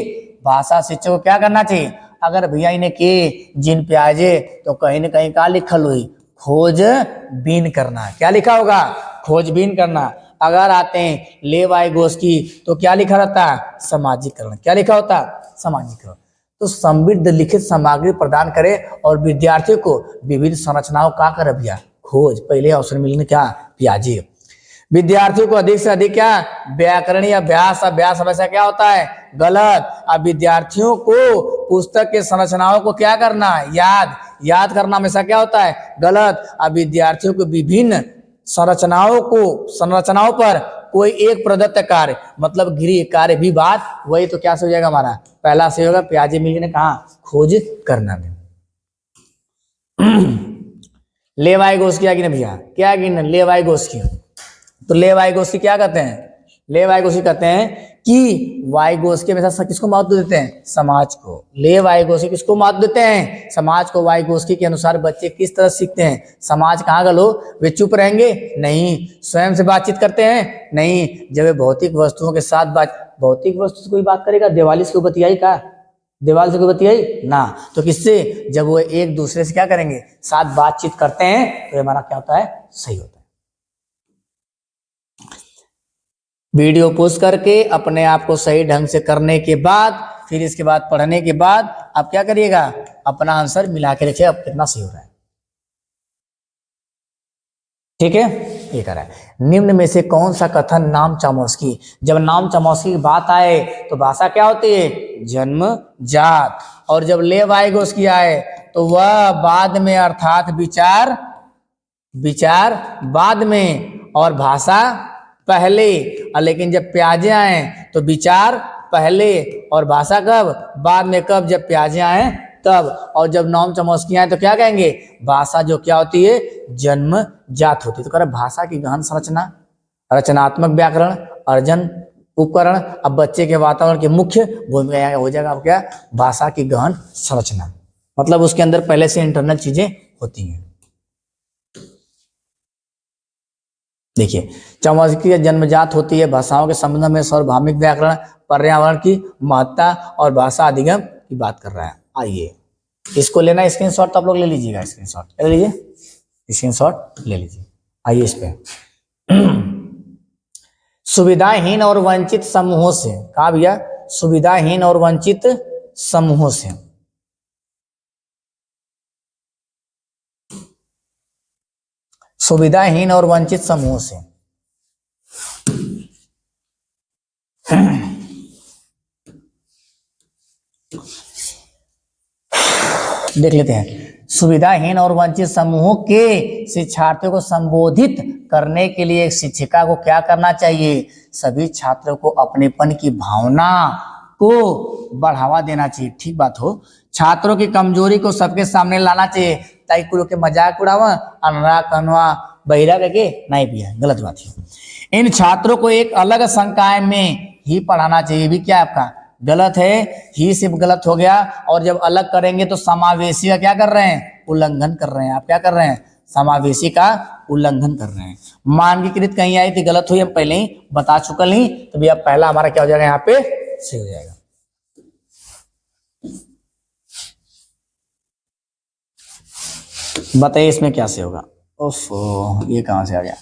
भाषा शिक्षक को क्या करना चाहिए। अगर भैया इन्हें के जिन पियाजे, तो कहीं ना कहीं क्या लिखल हुई, खोजबीन करना। क्या लिखा होगा, खोजबीन करना। अगर आते हैं ले वाई गोस की, तो क्या लिखा रहता है, सामाजिकरण। क्या लिखा होता है, सामाजिकरण। तो समृद्ध लिखित सामग्री प्रदान करे और विद्यार्थियों को विविध संरचनाओं का कर भैया खोज, पहले अवसर मिलने क्या, पियाजे। विद्यार्थियों को अधिक से अधिक क्या व्याकरणीय अभ्यास, अभ्यास हमेशा क्या होता है गलत। अब विद्यार्थियों को पुस्तक के संरचनाओं को क्या करना याद, याद करना हमेशा क्या होता है गलत। अब विद्यार्थियों को विभिन्न संरचनाओं पर कोई एक प्रदत्त कार्य मतलब गृह कार्य भी बात वही, तो क्या से हो जाएगा हमारा पहला से होगा प्याजे मिली ने कहा खोज करना में। ले वाइगोस्की आ गई ना भैया, क्या आ गई ना ले वाइगोस्की। तो ले वाइगोस्की क्या कहते हैं, ले वाइगोस्की कहते हैं कि वाइगोस्की हमेशा किसको महत्व देते हैं समाज को। ले वाइगोस्की किसको महत्व देते हैं समाज को। वाइगोस्की के अनुसार बच्चे किस तरह सीखते हैं, समाज कहाँ गलो वे चुप रहेंगे नहीं, स्वयं से बातचीत करते हैं नहीं, जब वे भौतिक वस्तुओं के साथ भौतिक वस्तु से कोई बात करेगा, दिवाली से कोई बतियाई का, दीवार से कोई बतियाई ना, तो किससे जब वो एक दूसरे से क्या करेंगे साथ बातचीत करते हैं तो हमारा क्या होता है सही होता है। वीडियो पोस्ट करके अपने आप को सही ढंग से करने के बाद फिर इसके बाद पढ़ने के बाद आप क्या करिएगा अपना आंसर मिला के रखिए अब कितना सही हो रहा है। ठीक है, ये कर रहा है। निम्न में से कौन सा कथन नाम चामोस्की, जब नाम चामोस्की की बात आए तो भाषा क्या होती है जन्मजात, और जब ले वाइगोस्की आए तो वह बाद में अर्थात विचार बाद में और भाषा पहले। लेकिन जब प्याजे आए तो विचार पहले और भाषा कब बाद में, कब जब प्याजे आए तब। और जब नॉम चमोस्की आए तो क्या कहेंगे भाषा जो क्या होती है जन्मजात होती है। तो कह रहे भाषा की गहन संरचना, रचनात्मक व्याकरण, अर्जन उपकरण। अब बच्चे के वातावरण की मुख्य भूमिका हो जाएगा अब क्या भाषा की गहन संरचना, मतलब उसके अंदर पहले से इंटरनल चीजें होती हैं। देखिए चमोस्की जन्मजात होती है भाषाओं के संबंध में सार्वभौमिक व्याकरण, पर्यावरण की महत्ता और भाषा अधिगम की बात कर रहा है। आइए इसको लेना स्क्रीनशॉट, तो आप लोग ले लीजिएगा, स्क्रीनशॉट ले लीजिए, स्क्रीनशॉट ले लीजिए। आइए इस पे सुविधाहीन और वंचित समूहों से, कहा भैया सुविधाहीन और वंचित समूहों से। सुविधाहीन और वंचित समूहों से देख लेते हैं। सुविधाहीन और वंचित समूहों के शिक्षार्थियों को संबोधित करने के लिए एक शिक्षिका को क्या करना चाहिए, सभी छात्रों को अपनेपन की भावना को बढ़ावा देना चाहिए। ठीक बात हो, छात्रों की कमजोरी को सबके सामने लाना चाहिए, ताकि कुल के मजाक उड़ावा अनरा कनवा बहिरा करके नहीं पिया, गलत बात है। इन छात्रों को एक अलग संकाय में ही पढ़ाना चाहिए, भी क्या आपका गलत है, ही सिर्फ गलत हो गया। और जब अलग करेंगे तो समावेशी का क्या कर रहे हैं उल्लंघन कर रहे हैं, आप क्या कर रहे हैं समावेशी का उल्लंघन कर रहे हैं। मानकीकृत कहीं आई थी गलत हुई, हम पहले ही बता चुकल ही, तो भैया पहला हमारा क्या हो जाएगा यहाँ पे सही हो जाएगा। बताइए इसमें क्या से होगा, ओफो ये कहां से आ गया।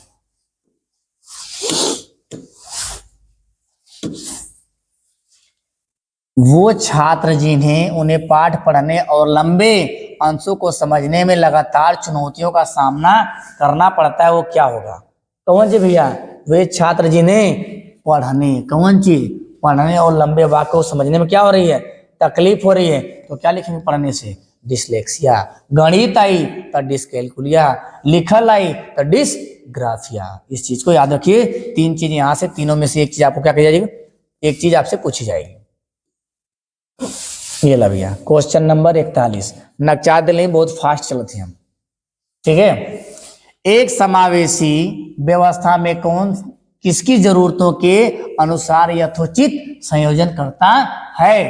वो छात्र जिन्हें उन्हें पाठ पढ़ने और लंबे अंशों को समझने में लगातार चुनौतियों का सामना करना पड़ता है, वो क्या होगा, कौन जी भैया, वे छात्र जिन्हें पढ़ने, कौन चीज पढ़ने और लंबे वाक्य को समझने में क्या हो रही है तकलीफ हो रही है, तो क्या लिखेंगे पढ़ने से डिसलेक्सिया। गणित आई तो डिस्कैलकुलिया, लिखल आई तो डिसग्राफिया। इस चीज को याद रखिए, तीन चीज यहाँ से, तीनों में से एक चीज आपको क्या कही जाएगी, एक चीज आपसे पूछी जाएगी। ये ला भैया क्वेश्चन नंबर 41, नक्चा दिल बहुत फास्ट चलते हैं हम, ठीक है। एक समावेशी व्यवस्था में कौन किसकी जरूरतों के अनुसार यथोचित संयोजन करता है,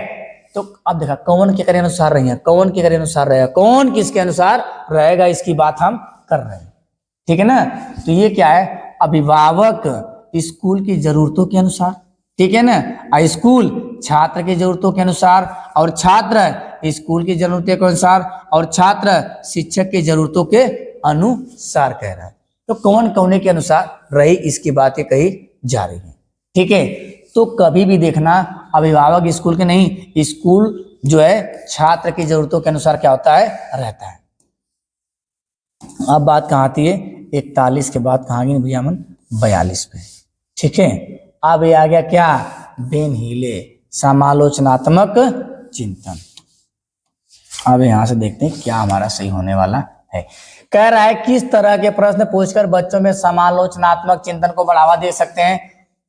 तो अब देखा कौन के करे अनुसार रही है, कौन के करे अनुसार रहेगा, कौन किसके अनुसार रहेगा, इसकी बात हम कर रहे हैं, ठीक है ना। तो ये क्या है, अभिभावक स्कूल की जरूरतों के अनुसार, ठीक है ना, स्कूल छात्र की जरूरतों के अनुसार, और छात्र स्कूल की जरूरतों के अनुसार, और छात्र शिक्षक की जरूरतों के अनुसार कह रहा है। तो कौन कौन के अनुसार रही, इसकी बातें कही जा रही है, ठीक है। तो कभी भी देखना अभिभावक स्कूल के नहीं, स्कूल जो है छात्र की जरूरतों के अनुसार क्या होता है रहता है। अब बात कहाँ आती है 41 के बाद कहाँ गई भैया, मन 42 पे। ठीक है, अब ये आ गया क्या, बेन हीले समालोचनात्मक चिंतन। अब यहां से देखते हैं क्या हमारा सही होने वाला है। कह रहा है किस तरह के प्रश्न पूछकर बच्चों में समालोचनात्मक चिंतन को बढ़ावा दे सकते हैं।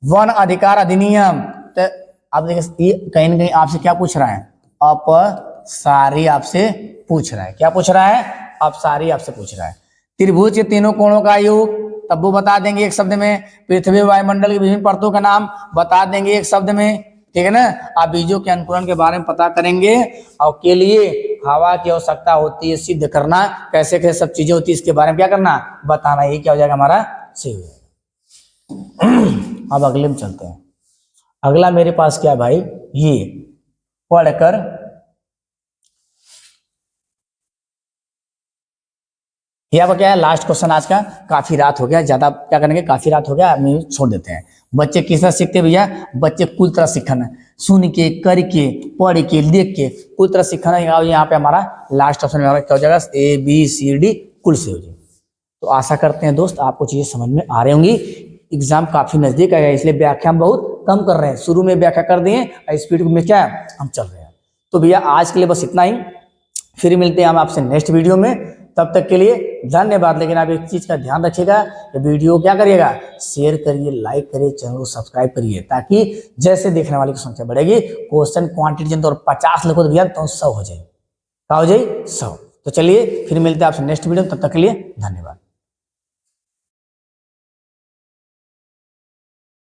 वन अधिकार अधिनियम, तो आप देखिए कहीं ना कहीं आपसे क्या पूछ रहा है, अपसारी आपसे पूछ रहा है। क्या पूछ रहा है, अपसारी आपसे पूछ रहा है। त्रिभुज के तीनों कोणों का योग, तब वो बता देंगे एक शब्द में। पृथ्वी वायुमंडल की विभिन्न परतों का नाम बता देंगे एक शब्द में। ठीक है ना। आप बीजों के अंकुरण के बारे में पता करेंगे, और के लिए हवा की आवश्यकता होती है सिद्ध करना, कैसे कैसे सब चीजें होती है इसके बारे में क्या करना, बताना। ये क्या हो जाएगा हमारा, सही हो जाएगा। अब अगले में चलते हैं। अगला मेरे पास क्या है भाई, ये पढ़कर ये आपका क्या है, लास्ट क्वेश्चन आज का। काफी रात हो गया, ज्यादा क्या करेंगे, काफी रात हो गया, हम छोड़ देते हैं। बच्चे किस तरह सीखते हैं भैया, बच्चे कुल तरह सीखना, सुन के, करके, पढ़ के, लिख के, कुल तरह सीखना। यहाँ पे हमारा लास्ट ऑप्शन में हमारा क्या हो जाएगा, ABCD कुल से हो जाएगा। तो आशा करते हैं दोस्त आपको चीजें समझ में आ रही होंगी। एग्जाम काफी नजदीक आएगा, इसलिए व्याख्या हम बहुत कम कर रहे हैं। शुरू में व्याख्या कर दिए, स्पीड में क्या है हम चल रहे हैं। तो भैया आज के लिए बस इतना ही, फिर मिलते हैं हम आपसे नेक्स्ट वीडियो में। तब तक के लिए धन्यवाद। लेकिन आप एक चीज का ध्यान रखिएगा, ये वीडियो क्या करिएगा, शेयर करिए, लाइक करिए, चैनल को सब्सक्राइब करिए, ताकि जैसे देखने वाले की संख्या बढ़ेगी, क्वेश्चन क्वांटिटी जन तो 50 लिखो तो भैया तो 100 हो जाए, क्या हो जाए 100। तो चलिए फिर मिलते हैं आपसे नेक्स्ट वीडियो में, तब तक के लिए धन्यवाद।